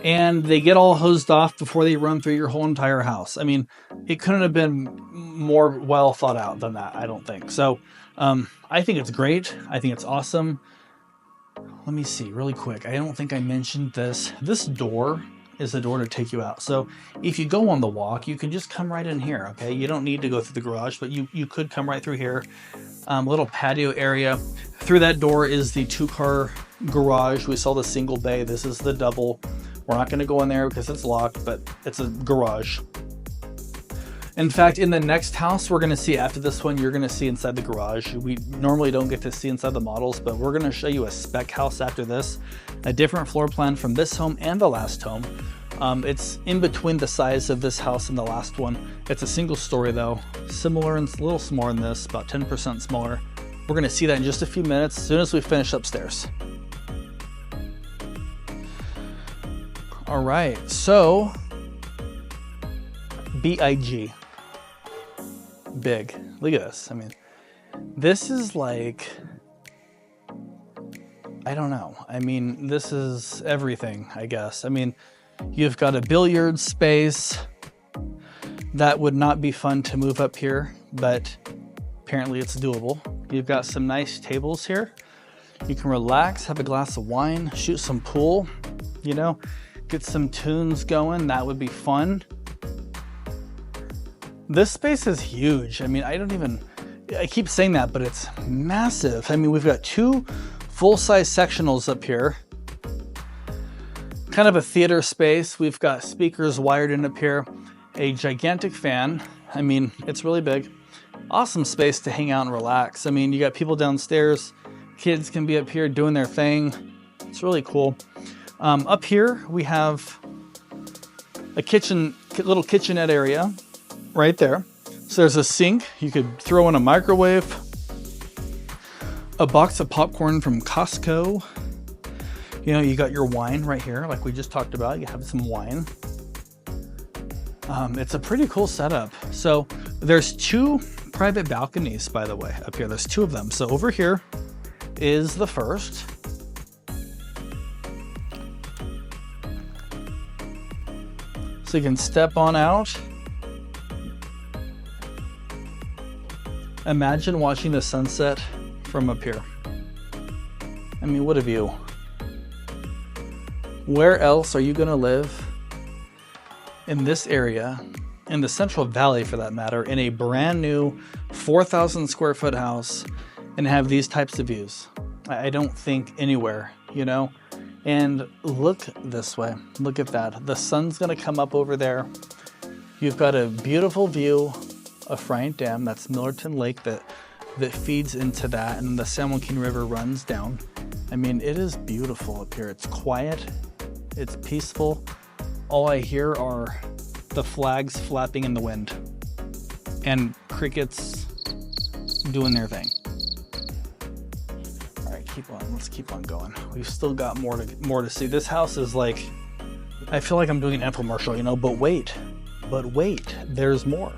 and they get all hosed off before they run through your whole entire house. I mean, it couldn't have been more well thought out than that, I don't think. So I think it's great. I think it's awesome. Let me see really quick. I don't think I mentioned this. This door is the door to take you out. So if you go on the walk, you can just come right in here, okay? You don't need to go through the garage, but you could come right through here. Little patio area. Through that door is the 2-car garage. We saw the single bay. This is the double. We're not gonna go in there because it's locked, but it's a garage. In fact, in the next house we're gonna see after this one, you're gonna see inside the garage. We normally don't get to see inside the models, but we're gonna show you a spec house after this. A different floor plan from this home and the last home. It's in between the size of this house and the last one. It's a single story though, similar and a little smaller than this, about 10% smaller. We're gonna see that in just a few minutes, as soon as we finish upstairs. All right, so big. Big. Look at this. I mean, this is like, I don't know. I mean, this is everything, I guess. I mean, you've got a billiard space. That would not be fun to move up here, but apparently it's doable. You've got some nice tables here. You can relax, have a glass of wine, shoot some pool, you know, get some tunes going. That would be fun. This space is huge. I mean, I keep saying that, but it's massive. I mean, we've got 2 full-size sectionals up here. Kind of a theater space. We've got speakers wired in up here. A gigantic fan. I mean, it's really big. Awesome space to hang out and relax. I mean, you got people downstairs. Kids can be up here doing their thing. It's really cool. Up here, we have a little kitchenette area. Right there. So there's a sink. You could throw in a microwave, a box of popcorn from Costco. You know, you got your wine right here, like we just talked about. You have some wine. It's a pretty cool setup. So there's 2 private balconies, by the way, up here. There's 2 of them. So over here is the first. So you can step on out. Imagine watching the sunset from up here. I mean, what a view. Where else are you gonna live in this area, in the Central Valley for that matter, in a brand new 4,000 square foot house and have these types of views? I don't think anywhere, you know? And look this way, look at that. The sun's gonna come up over there. You've got a beautiful view of Friant Dam. That's Millerton Lake that that feeds into that, and the San Joaquin River runs down. I mean, it is beautiful up here. It's quiet, it's peaceful. All I hear are the flags flapping in the wind and crickets doing their thing. All right, let's keep on going. We've still got more to see. This house is like, I feel like I'm doing an infomercial, you know, but wait, there's more.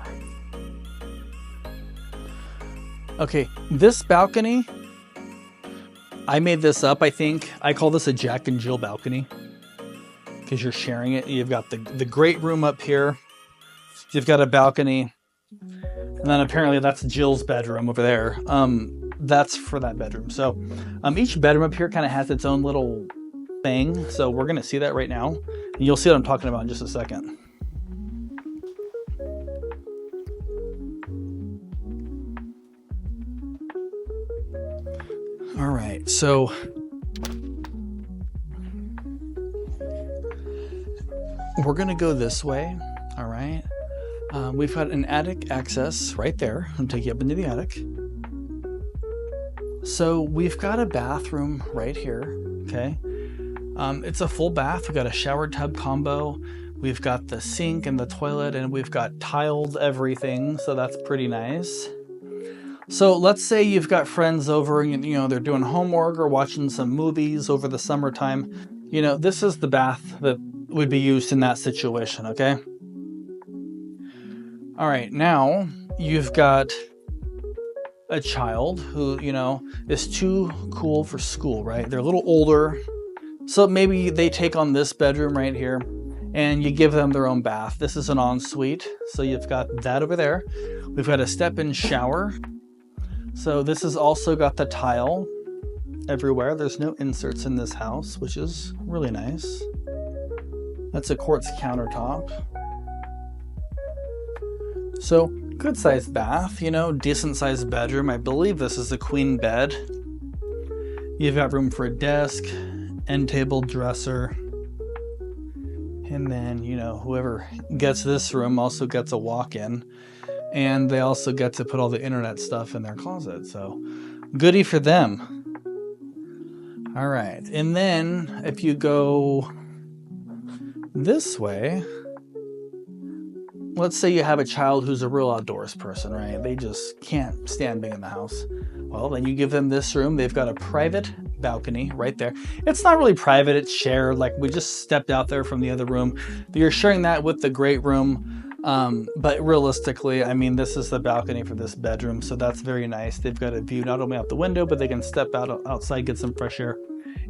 Okay, this balcony, I made this up, I think. I call this a Jack and Jill balcony because you're sharing it. You've got the great room up here. You've got a balcony. And then apparently that's Jill's bedroom over there. That's for that bedroom. So each bedroom up here kind of has its own little thing. So we're going to see that right now. And you'll see what I'm talking about in just a second. All right, so we're gonna go this way. All right, we've got an attic access right there. I'll take you up into the attic. So we've got a bathroom right here. Okay, it's a full bath. We've got a shower tub combo. We've got the sink and the toilet, and we've got tiled everything. So that's pretty nice. So let's say you've got friends over and, you know, they're doing homework or watching some movies over the summertime. You know, this is the bath that would be used in that situation, okay? All right, now you've got a child who, you know, is too cool for school, right? They're a little older. So maybe they take on this bedroom right here and you give them their own bath. This is an ensuite. So you've got that over there. We've got a step-in shower. So this has also got the tile everywhere. There's no inserts in this house, which is really nice. That's a quartz countertop. So good sized bath, you know, decent sized bedroom. I believe this is a queen bed. You've got room for a desk, end table, dresser. And then, you know, whoever gets this room also gets a walk-in. And they also get to put all the internet stuff in their closet. So goodie for them. All right. And then if you go this way, let's say you have a child who's a real outdoors person, right? They just can't stand being in the house. Well, then you give them this room. They've got a private balcony right there. It's not really private. It's shared. Like we just stepped out there from the other room. You're sharing that with the great room. But realistically, I mean, this is the balcony for this bedroom, so that's very nice. They've got a view not only out the window, but they can step outside, get some fresh air,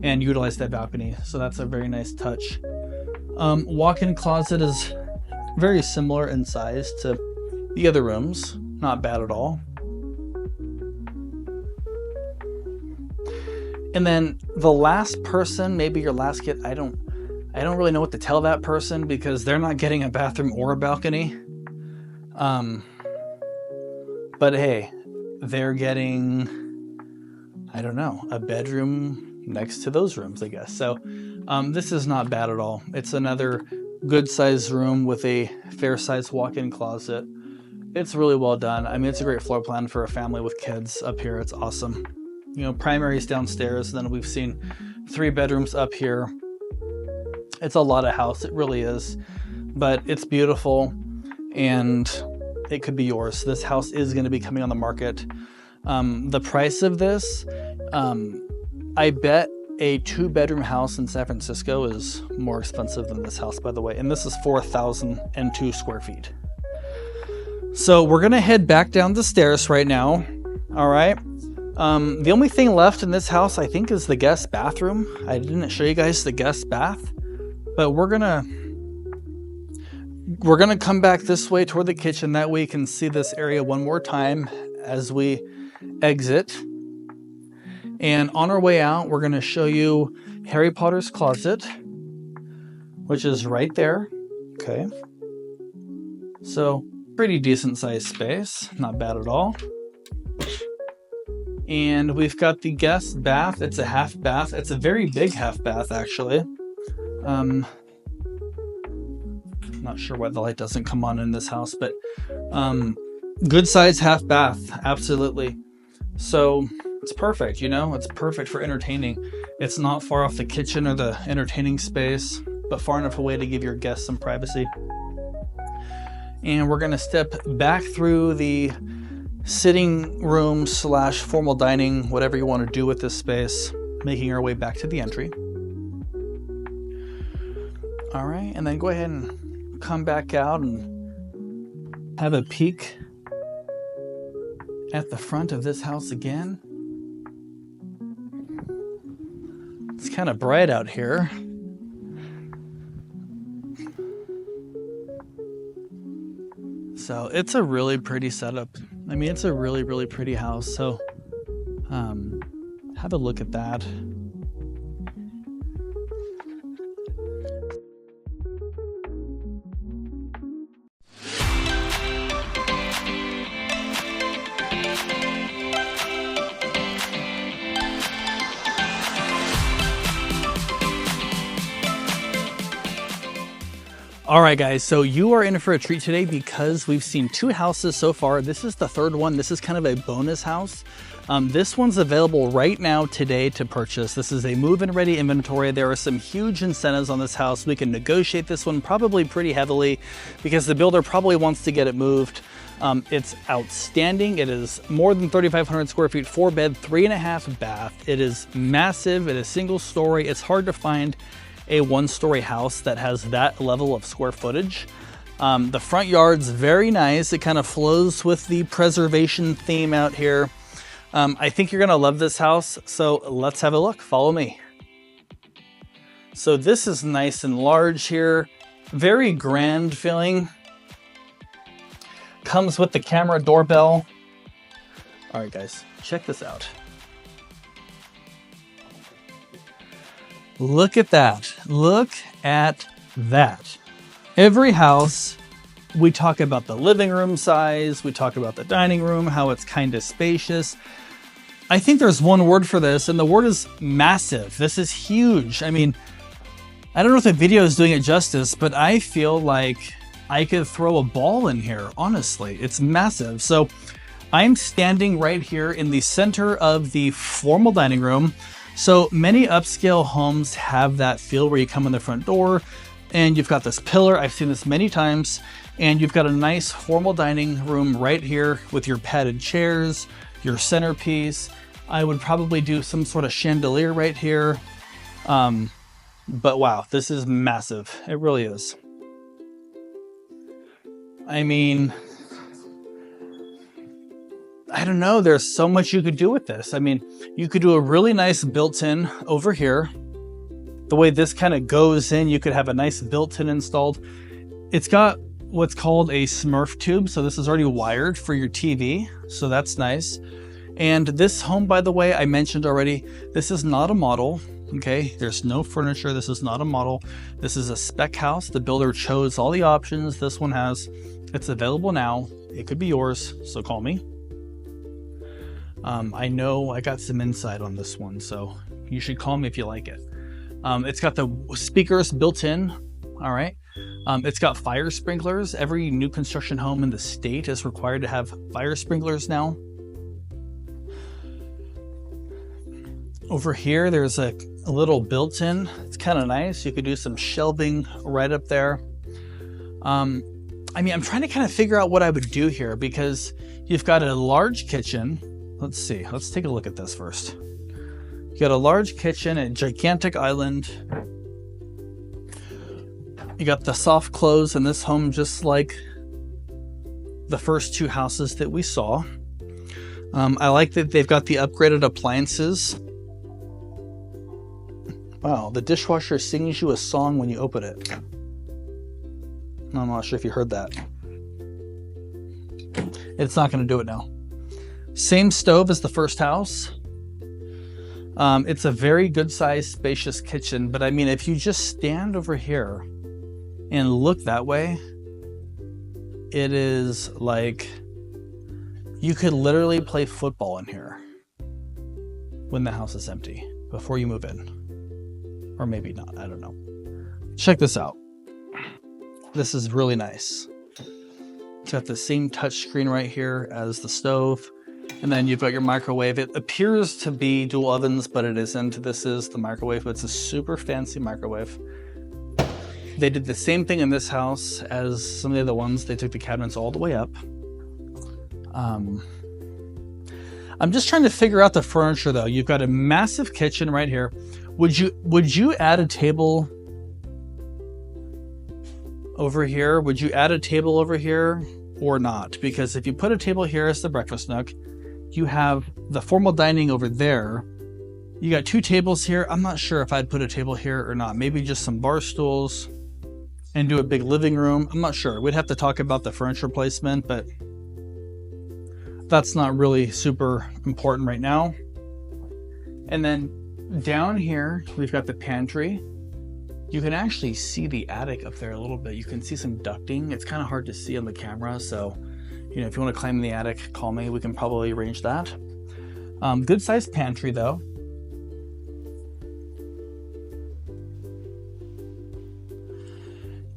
and utilize that balcony. So that's a very nice touch. Walk-in closet is very similar in size to the other rooms. Not bad at all. And then the last person, maybe your last kid, I don't really know what to tell that person because they're not getting a bathroom or a balcony. But hey, they're getting, I don't know, a bedroom next to those rooms, I guess. So this is not bad at all. It's another good sized room with a fair sized walk-in closet. It's really well done. I mean, it's a great floor plan for a family with kids up here. It's awesome. You know, primary's downstairs, and then we've seen 3 bedrooms up here. It's a lot of house, it really is, but it's beautiful and it could be yours. This house is going to be coming on the market. The price of this, I bet a 2-bedroom house in San Francisco is more expensive than this house, by the way, and this is 4,002 square feet. So we're going to head back down the stairs right now. All right. The only thing left in this house, I think, is the guest bathroom. I didn't show you guys the guest bath. But we're gonna come back this way toward the kitchen. That way you can see this area one more time as we exit. And on our way out, we're gonna show you Harry Potter's closet, which is right there. Okay. So pretty decent sized space, not bad at all. And we've got the guest bath. It's a half bath. It's a very big half bath, actually. Not sure why the light doesn't come on in this house, but good size half bath, absolutely. So it's perfect, you know, it's perfect for entertaining. It's not far off the kitchen or the entertaining space, but far enough away to give your guests some privacy. And we're gonna step back through the sitting room slash formal dining, whatever you want to do with this space, making our way back to the entry. All right, and then go ahead and come back out and have a peek at the front of this house again. It's kind of bright out here. So it's a really pretty setup. I mean, it's a really, really pretty house. So have a look at that. All right, guys, so you are in for a treat today because we've seen 2 houses so far. This is the 3rd one. This is kind of a bonus house. This one's available right now today to purchase. This is a move-in ready inventory. There are some huge incentives on this house. We can negotiate this one probably pretty heavily because the builder probably wants to get it moved. It's outstanding. It is more than 3,500 square feet, 4-bed, 3.5 bath. It is massive. It is single story. It's hard to find a 1-story house that has that level of square footage. The front yard's very nice. It kind of flows with the preservation theme out here. I think you're gonna love this house, so let's have a look. Follow me. So this is nice and large here. Very grand feeling. Comes with the camera doorbell. All right, guys, check this out. Look at that. Look at that. Every house, we talk about the living room size, we talk about the dining room, how it's kind of spacious. I think there's one word for this, and the word is massive. This is huge. I mean, I don't know if the video is doing it justice, but I feel like I could throw a ball in here, honestly. It's massive. So I'm standing right here in the center of the formal dining room. So many upscale homes have that feel where you come in the front door and you've got this pillar. I've seen this many times, and you've got a nice formal dining room right here with your padded chairs, your centerpiece. I would probably do some sort of chandelier right here. But wow, this is massive. It really is. I mean, I don't know, there's so much you could do with this. I mean, you could do a really nice built-in over here. The way this kind of goes in, you could have a nice built-in installed. It's got what's called a Smurf tube. So this is already wired for your TV. So that's nice. And this home, by the way, I mentioned already, this is not a model. Okay, there's no furniture. This is not a model. This is a spec house. The builder chose all the options this one has. It's available now. It could be yours, so call me. I know I got some insight on this one, so you should call me if you like it. It's got the speakers built in, all right? It's got fire sprinklers. Every new construction home in the state is required to have fire sprinklers now. Over here, there's a little built-in. It's kind of nice. You could do some shelving right up there. I mean, I'm trying to kind of figure out what I would do here because you've got a large kitchen. Let's see. Let's take a look at this first. You got a large kitchen, a gigantic island. You got the soft close in this home, just like the first 2 houses that we saw. I like that they've got the upgraded appliances. Wow, the dishwasher sings you a song when you open it. I'm not sure if you heard that. It's not going to do it now. Same stove as the first house. It's a very good sized, spacious kitchen, but I mean, if you just stand over here and look that way, it is like you could literally play football in here when the house is empty before you move in. Or maybe not, I don't know. Check this out. This is really nice. It's got the same touch screen right here as the stove. And then you've got your microwave. It appears to be dual ovens, but it isn't. This is the microwave. It's a super fancy microwave. They did the same thing in this house as some of the other ones. They took the cabinets all the way up. I'm just trying to figure out the furniture though. You've got a massive kitchen right here. Would you add a table over here? Would you add a table over here or not? Because if you put a table here as the breakfast nook, you have the formal dining over there. You got 2 tables here. I'm not sure if I'd put a table here or not. Maybe just some bar stools and do a big living room. I'm not sure. We'd have to talk about the furniture placement, but that's not really super important right now. And then down here, we've got the pantry. You can actually see the attic up there a little bit. You can see some ducting. It's kind of hard to see on the camera, so you know, if you want to climb the attic, call me. We can probably arrange that. Good sized pantry though.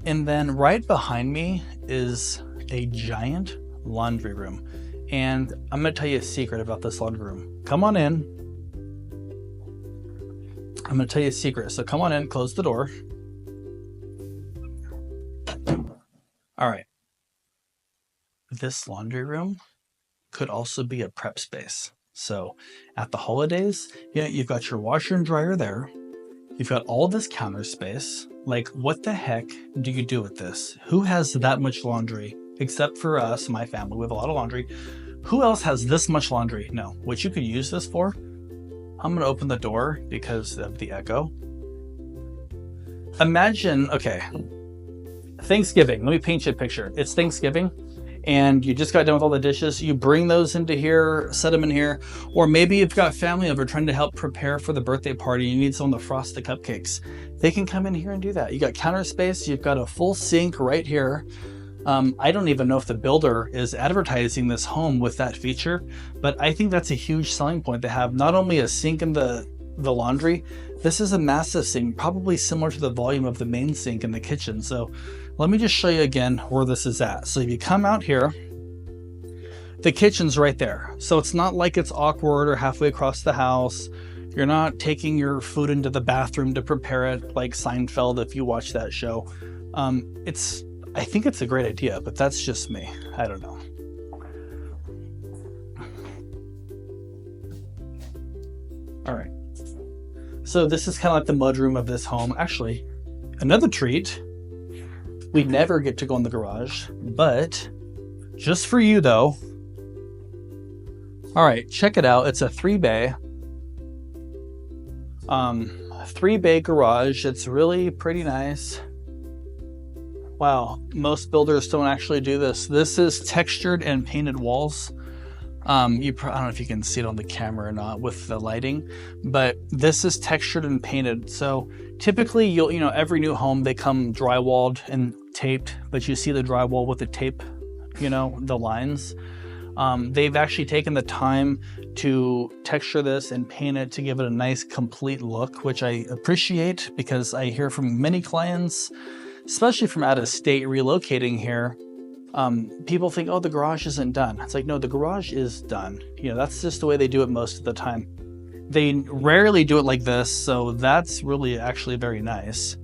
And then right behind me is a giant laundry room. And I'm gonna tell you a secret about this laundry room. Come on in. I'm gonna tell you a secret. So come on in, close the door. All right. This laundry room could also be a prep space. So at the holidays, you know, you've got your washer and dryer there. You've got all this counter space. Like, what the heck do you do with this? Who has that much laundry? Except for us, my family, we have a lot of laundry. Who else has this much laundry? No. What you could use this for? I'm gonna open the door because of the echo. Imagine, okay, Thanksgiving. Let me paint you a picture. It's Thanksgiving and you just got done with all the dishes. You bring those into here, set them in here, or maybe you've got family over trying to help prepare for the birthday party. You need someone to frost the cupcakes. They can come in here and do that. You got counter space. You've got a full sink right here. I don't even know if the builder is advertising this home with that feature, but I think that's a huge selling point to have not only a sink in the laundry. This is a massive sink, probably similar to the volume of the main sink in the kitchen. So let me just show you again where this is at. So if you come out here, the kitchen's right there. So it's not like it's awkward or halfway across the house. You're not taking your food into the bathroom to prepare it like Seinfeld if you watch that show. I think it's a great idea, but that's just me. I don't know. All right. So this is kind of like the mudroom of this home. Actually, another treat. We never get to go in the garage, but just for you though. All right, check it out. It's a 3-bay. 3-bay garage. It's really pretty nice. Wow, most builders don't actually do this. This is textured and painted walls. I don't know if you can see it on the camera or not with the lighting, but this is textured and painted. So typically every new home, they come drywalled and taped, but you see the drywall with the tape, the lines. They've actually taken the time to texture this and paint it to give it a nice complete look, which I appreciate because I hear from many clients, especially from out of state relocating here, people think, oh, the garage isn't done. It's like, no, the garage is done. That's just the way they do it most of the time. They rarely do it like this, so that's really actually very nice.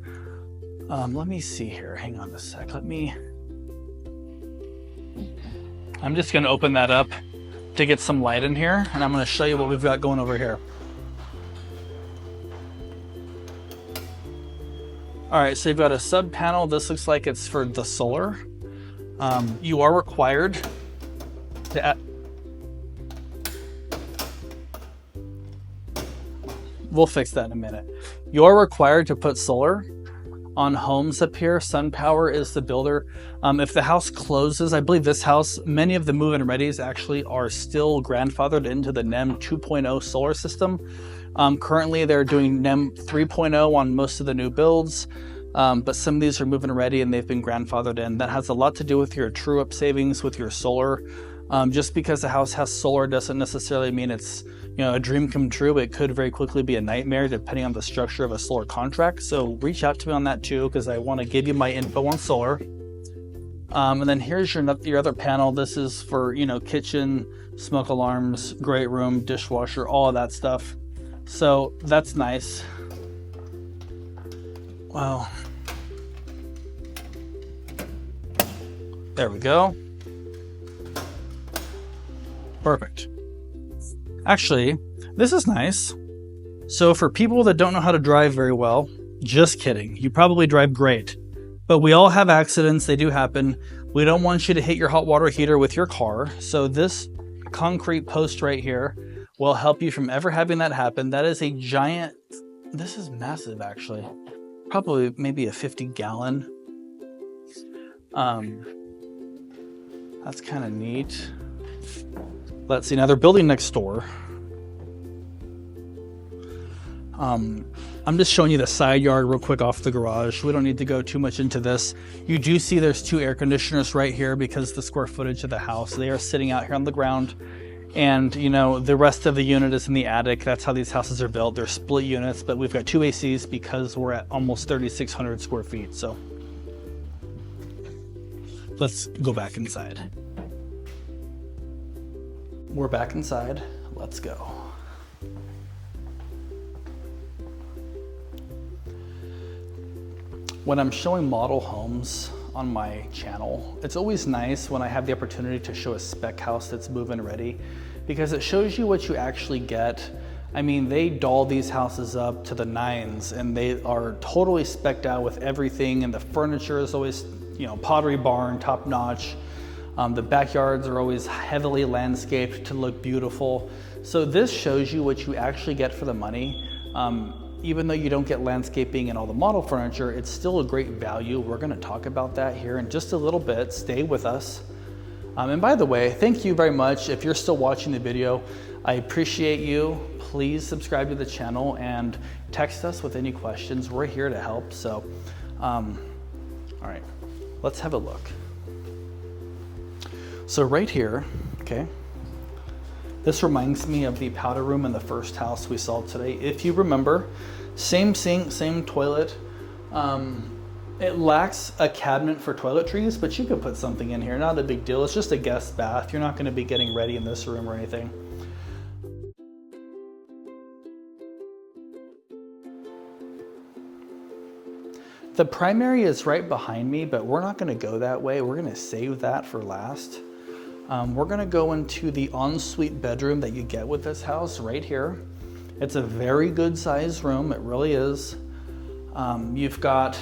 Let me see here. Hang on a sec. I'm just going to open that up to get some light in here, and I'm going to show you what we've got going over here. All right, so you've got a sub panel. This looks like it's for the solar. You are required to add. We'll fix that in a minute. You are required to put solar on homes up here. SunPower is the builder. If the house closes, I believe this house, many of the move-in readies actually are still grandfathered into the NEM 2.0 solar system. Currently, they're doing NEM 3.0 on most of the new builds, but some of these are move-in ready and they've been grandfathered in. That has a lot to do with your true-up savings with your solar. Just because a house has solar doesn't necessarily mean it's a dream come true. It could very quickly be a nightmare depending on the structure of a solar contract. So reach out to me on that too, because I want to give you my info on solar. And then here's your other panel. This is for, you know, kitchen, smoke alarms, great room, dishwasher, all of that stuff. So that's nice. Wow. There we go. Perfect. Actually, this is nice. So for people that don't know how to drive very well, just kidding. You probably drive great. But we all have accidents. They do happen. We don't want you to hit your hot water heater with your car. So this concrete post right here will help you from ever having that happen. That is a giant, this is massive actually. Probably maybe a 50-gallon. That's kind of neat. Let's see, now they're building next door. I'm just showing you the side yard real quick off the garage. We don't need to go too much into this. You do see there's 2 air conditioners right here because the square footage of the house. They are sitting out here on the ground. And you know, the rest of the unit is in the attic. That's how these houses are built. They're split units, but we've got 2 ACs because we're at almost 3,600 square feet. So let's go back inside. We're back inside. Let's go. When I'm showing model homes on my channel, it's always nice when I have the opportunity to show a spec house that's move-in ready, because it shows you what you actually get. I mean, they doll these houses up to the nines and they are totally specced out with everything, and the furniture is always, you know, Pottery Barn, top notch. The backyards are always heavily landscaped to look beautiful. So this shows you what you actually get for the money. Even though you don't get landscaping and all the model furniture, it's still a great value. We're gonna talk about that here in just a little bit. Stay with us. And by the way, thank you very much. If you're still watching the video, I appreciate you. Please subscribe to the channel and text us with any questions. We're here to help. So, all right, let's have a look. So right here, okay, this reminds me of the powder room in the first house we saw today. If you remember, same sink, same toilet. It lacks a cabinet for toiletries, but you could put something in here, not a big deal. It's just a guest bath. You're not gonna be getting ready in this room or anything. The primary is right behind me, but we're not gonna go that way. We're gonna save that for last. We're gonna go into the ensuite bedroom that you get with this house right here. It's a very good sized room, it really is. You've got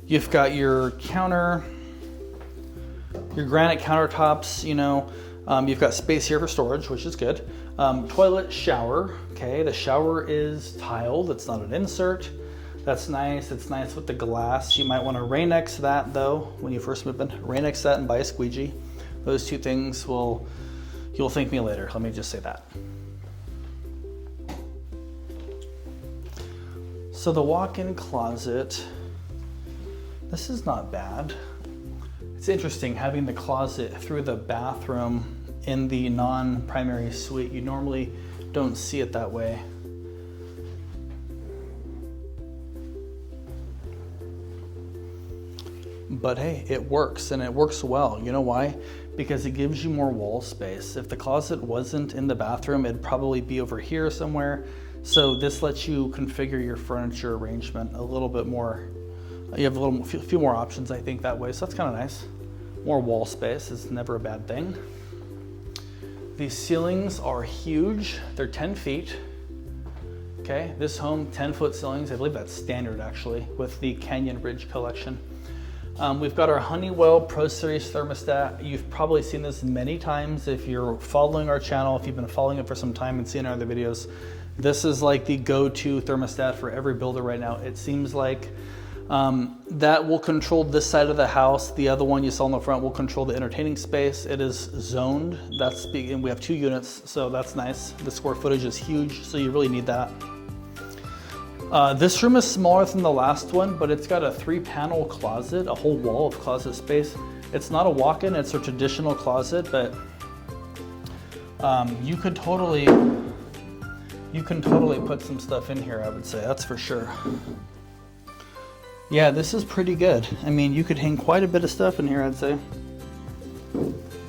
your counter, your granite countertops, you know, you've got space here for storage, which is good. Toilet, shower, okay, the shower is tiled, it's not an insert. That's nice. It's nice with the glass. You might want to Rain-X that though when you first move in. Rain-X that and buy a squeegee. Those 2 things you'll thank me later. Let me just say that. So the walk-in closet, this is not bad. It's interesting having the closet through the bathroom in the non-primary suite. You normally don't see it that way. But hey, it works, and it works well. You know why? Because it gives you more wall space. If the closet wasn't in the bathroom, it'd probably be over here somewhere. So this lets you configure your furniture arrangement a little bit more. You have a few more options, I think, that way. So that's kind of nice. More wall space is never a bad thing. These ceilings are huge. They're 10 feet. Okay, this home, 10-foot ceilings. I believe that's standard actually with the Canyon Ridge collection. We've got our Honeywell Pro Series thermostat. You've probably seen this many times if you're following our channel, if you've been following it for some time and seen our other videos. This is like the go-to thermostat for every builder right now. It seems like that will control this side of the house. The other one you saw in the front will control the entertaining space. It is zoned. And we have 2 units, so that's nice. The square footage is huge, so you really need that. This room is smaller than the last one, but it's got a 3-panel closet, a whole wall of closet space. It's not a walk-in, it's a traditional closet, but you can totally put some stuff in here, I would say, that's for sure. Yeah, this is pretty good. I mean, you could hang quite a bit of stuff in here, I'd say.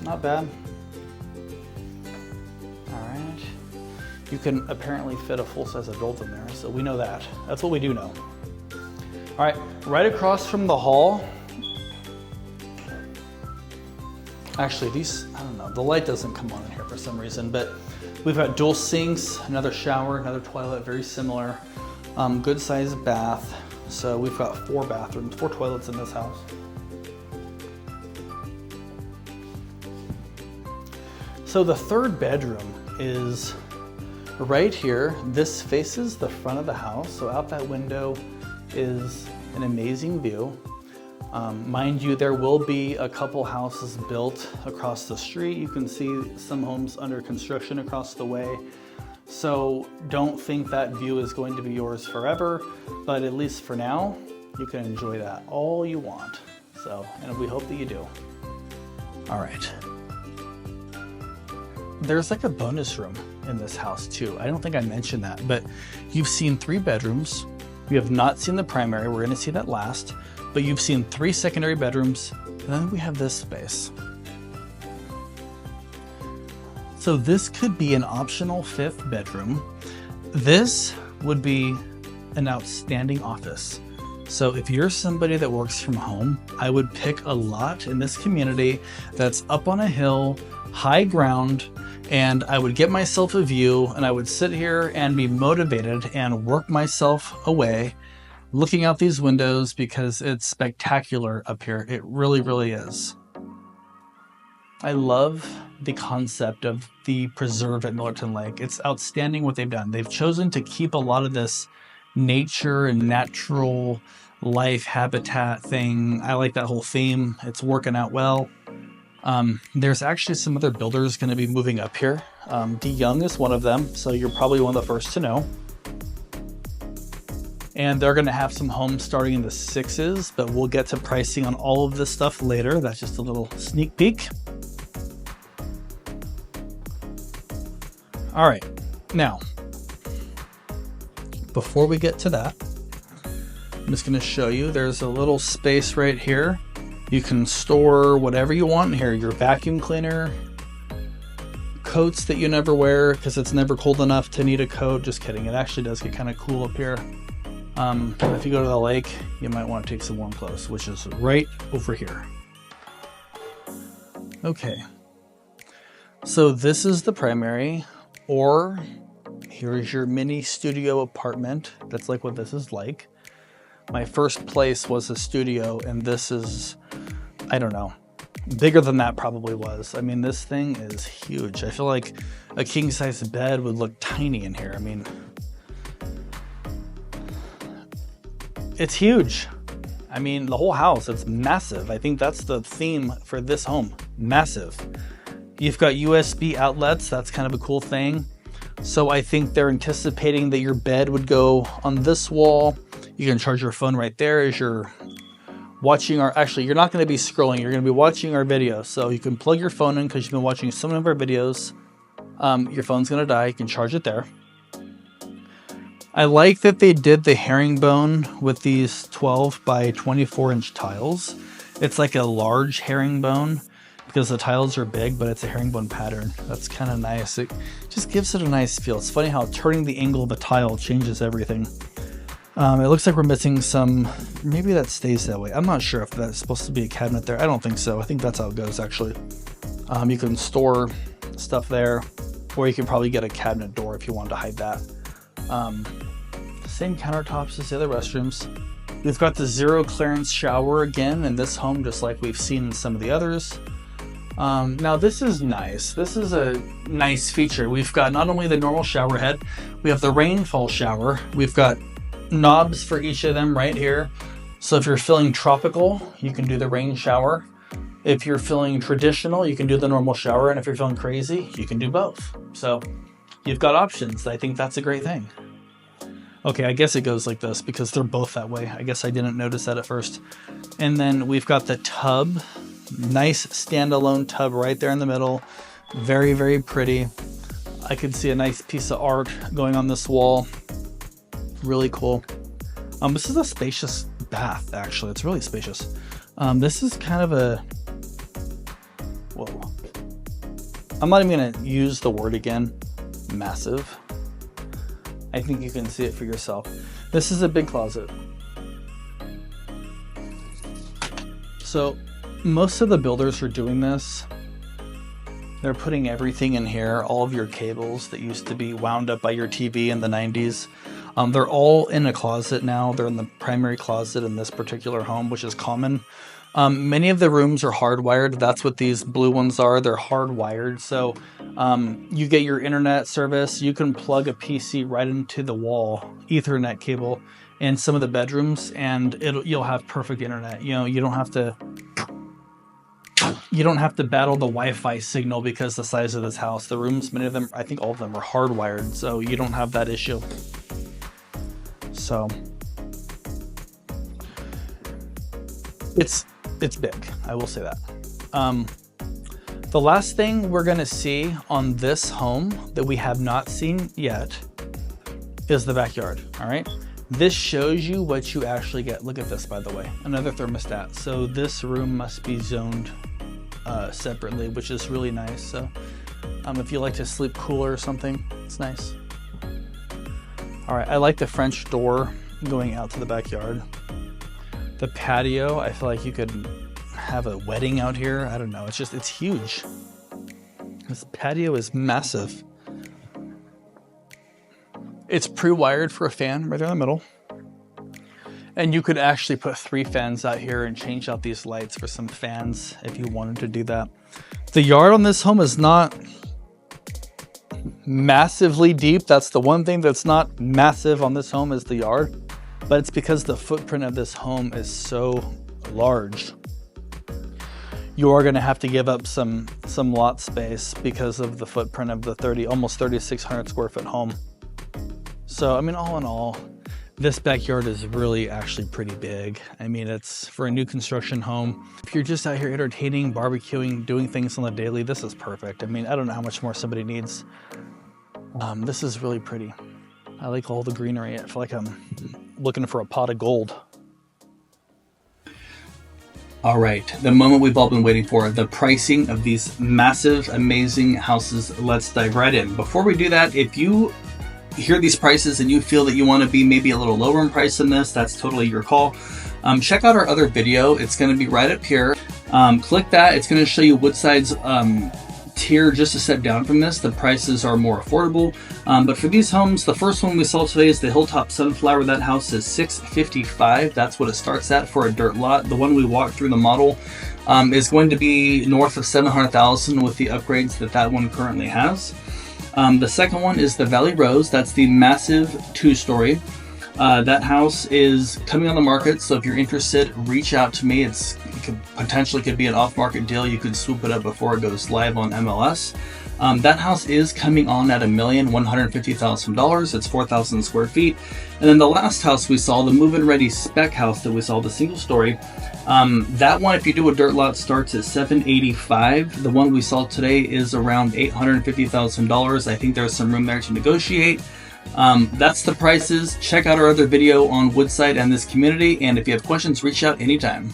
Not bad. All right. You can apparently fit a full-size adult in there, so we know that. That's what we do know. All right, right across from the hall. Actually, these, I don't know, the light doesn't come on in here for some reason, but we've got dual sinks, another shower, another toilet, very similar. Good sized bath. So we've got 4 bathrooms, 4 toilets in this house. So the third bedroom is right here. This faces the front of the house. So out that window is an amazing view. Mind you, there will be a couple houses built across the street. You can see some homes under construction across the way. So don't think that view is going to be yours forever, but at least for now, you can enjoy that all you want. So, and we hope that you do. All right. There's like a bonus room in this house too. I don't think I mentioned that, but you've seen 3 bedrooms. You have not seen the primary. We're gonna see that last, but you've seen 3 secondary bedrooms. And then we have this space. So this could be an optional 5th bedroom. This would be an outstanding office. So if you're somebody that works from home, I would pick a lot in this community that's up on a hill, high ground, and I would get myself a view and I would sit here and be motivated and work myself away looking out these windows because it's spectacular up here. It really, really is. I love the concept of the preserve at Millerton Lake. It's outstanding what they've done. They've chosen to keep a lot of this nature and natural life habitat thing. I like that whole theme. It's working out well. There's actually some other builders going to be moving up here. D Young is one of them, so you're probably one of the first to know. And they're going to have some homes starting in the 6s, but we'll get to pricing on all of this stuff later. That's just a little sneak peek. All right, now, before we get to that, I'm just going to show you there's a little space right here. You can store whatever you want in here, your vacuum cleaner, coats that you never wear because it's never cold enough to need a coat. Just kidding, it actually does get kind of cool up here. If you go to the lake, you might want to take some warm clothes, which is right over here. Okay, so this is the primary. Or here's your mini studio apartment. That's like what this is like. My first place was a studio, and this is, I don't know, bigger than that probably was. I mean, this thing is huge. I feel like a king-size bed would look tiny in here. I mean, it's huge. I mean, the whole house, it's massive. I think that's the theme for this home, massive. You've got USB outlets. That's kind of a cool thing. So I think they're anticipating that your bed would go on this wall. You can charge your phone right there as you're watching our, actually, you're not going to be scrolling. You're going to be watching our video. So you can plug your phone in because you've been watching so many of our videos. Your phone's going to die. You can charge it there. I like that they did the herringbone with these 12 by 24 inch tiles. It's like a large herringbone, because the tiles are big, but it's a herringbone pattern. That's kind of nice. It just gives it a nice feel. It's funny how turning the angle of the tile changes everything. It looks like we're missing some, maybe that stays that way. I'm not sure if that's supposed to be a cabinet there. I don't think so. I think that's how it goes actually. You can store stuff there, or you can probably get a cabinet door if you wanted to hide that. Same countertops as the other restrooms. We've got the 0 clearance shower again in this home, just like we've seen in some of the others. Now this is nice. This is a nice feature. We've got not only the normal shower head, we have the rainfall shower. We've got knobs for each of them right here. So if you're feeling tropical, you can do the rain shower. If you're feeling traditional, you can do the normal shower. And if you're feeling crazy, you can do both. So you've got options. I think that's a great thing. Okay, I guess it goes like this because they're both that way. I guess I didn't notice that at first. And then we've got the tub. Nice standalone tub right there in the middle. Very, very pretty. I could see a nice piece of art going on this wall. Really cool. This is a spacious bath, actually. It's really spacious. This is kind of a, whoa. I'm not even gonna use the word again, massive. I think you can see it for yourself. This is a big closet. So most of the builders are doing this. They're putting everything in here, all of your cables that used to be wound up by your TV in the 90s. They're all in a closet now. They're in the primary closet in this particular home, which is common. Many of the rooms are hardwired. That's what these blue ones are. They're hardwired. So you get your internet service. You can plug a PC right into the wall, Ethernet cable, in some of the bedrooms, and you'll have perfect internet. You know, you don't have to battle the Wi-Fi signal because the size of this house. The rooms, many of them, I think all of them are hardwired, so you don't have that issue. So it's big, I will say that. The last thing we're gonna see on this home that we have not seen yet is the backyard, all right? This shows you what you actually get. Look at this, by the way, another thermostat. So this room must be zoned separately, which is really nice. So if you like to sleep cooler or something, it's nice. All right, I like the French door going out to the backyard. The patio, I feel like you could have a wedding out here. I don't know, it's huge. This patio is massive. It's pre-wired for a fan right there in the middle. And you could actually put 3 fans out here and change out these lights for some fans if you wanted to do that. The yard on this home is not massively deep. That's the one thing that's not massive on this home is the yard. But it's because the footprint of this home is so large. You are going to have to give up some lot space because of the footprint of the almost 3,600 square foot home. So, I mean, all in all, this backyard is really actually pretty big. I mean, it's for a new construction home. If you're just out here entertaining, barbecuing, doing things on the daily, this is perfect. I mean, I don't know how much more somebody needs. This is really pretty. I like all the greenery. I feel like I'm looking for a pot of gold. All right, the moment we've all been waiting for, the pricing of these massive, amazing houses. Let's dive right in. Before we do that, if you hear these prices and you feel that you want to be maybe a little lower in price than this, that's totally your call. Check out our other video. It's going to be right up here. Click that. It's going to show you Woodside's tier just a step down from this. The prices are more affordable. But for these homes, the first one we saw today is the Hilltop Sunflower. That house is $655. That's what it starts at for a dirt lot. The one we walked through the model is going to be north of $700,000 with the upgrades that one currently has. The second one is the Valley Rose. That's the massive 2-story. That house is coming on the market, so if you're interested, reach out to me. It potentially could be an off-market deal. You could swoop it up before it goes live on MLS. That house is coming on at $1,150,000. It's 4,000 square feet. And then the last house we saw, the move-in ready spec house that we saw, the single story, that one, if you do a dirt lot, starts at $785,000. The one we saw today is around $850,000. I think there's some room there to negotiate. That's the prices. Check out our other video on Woodside and this community, and if you have questions, reach out anytime.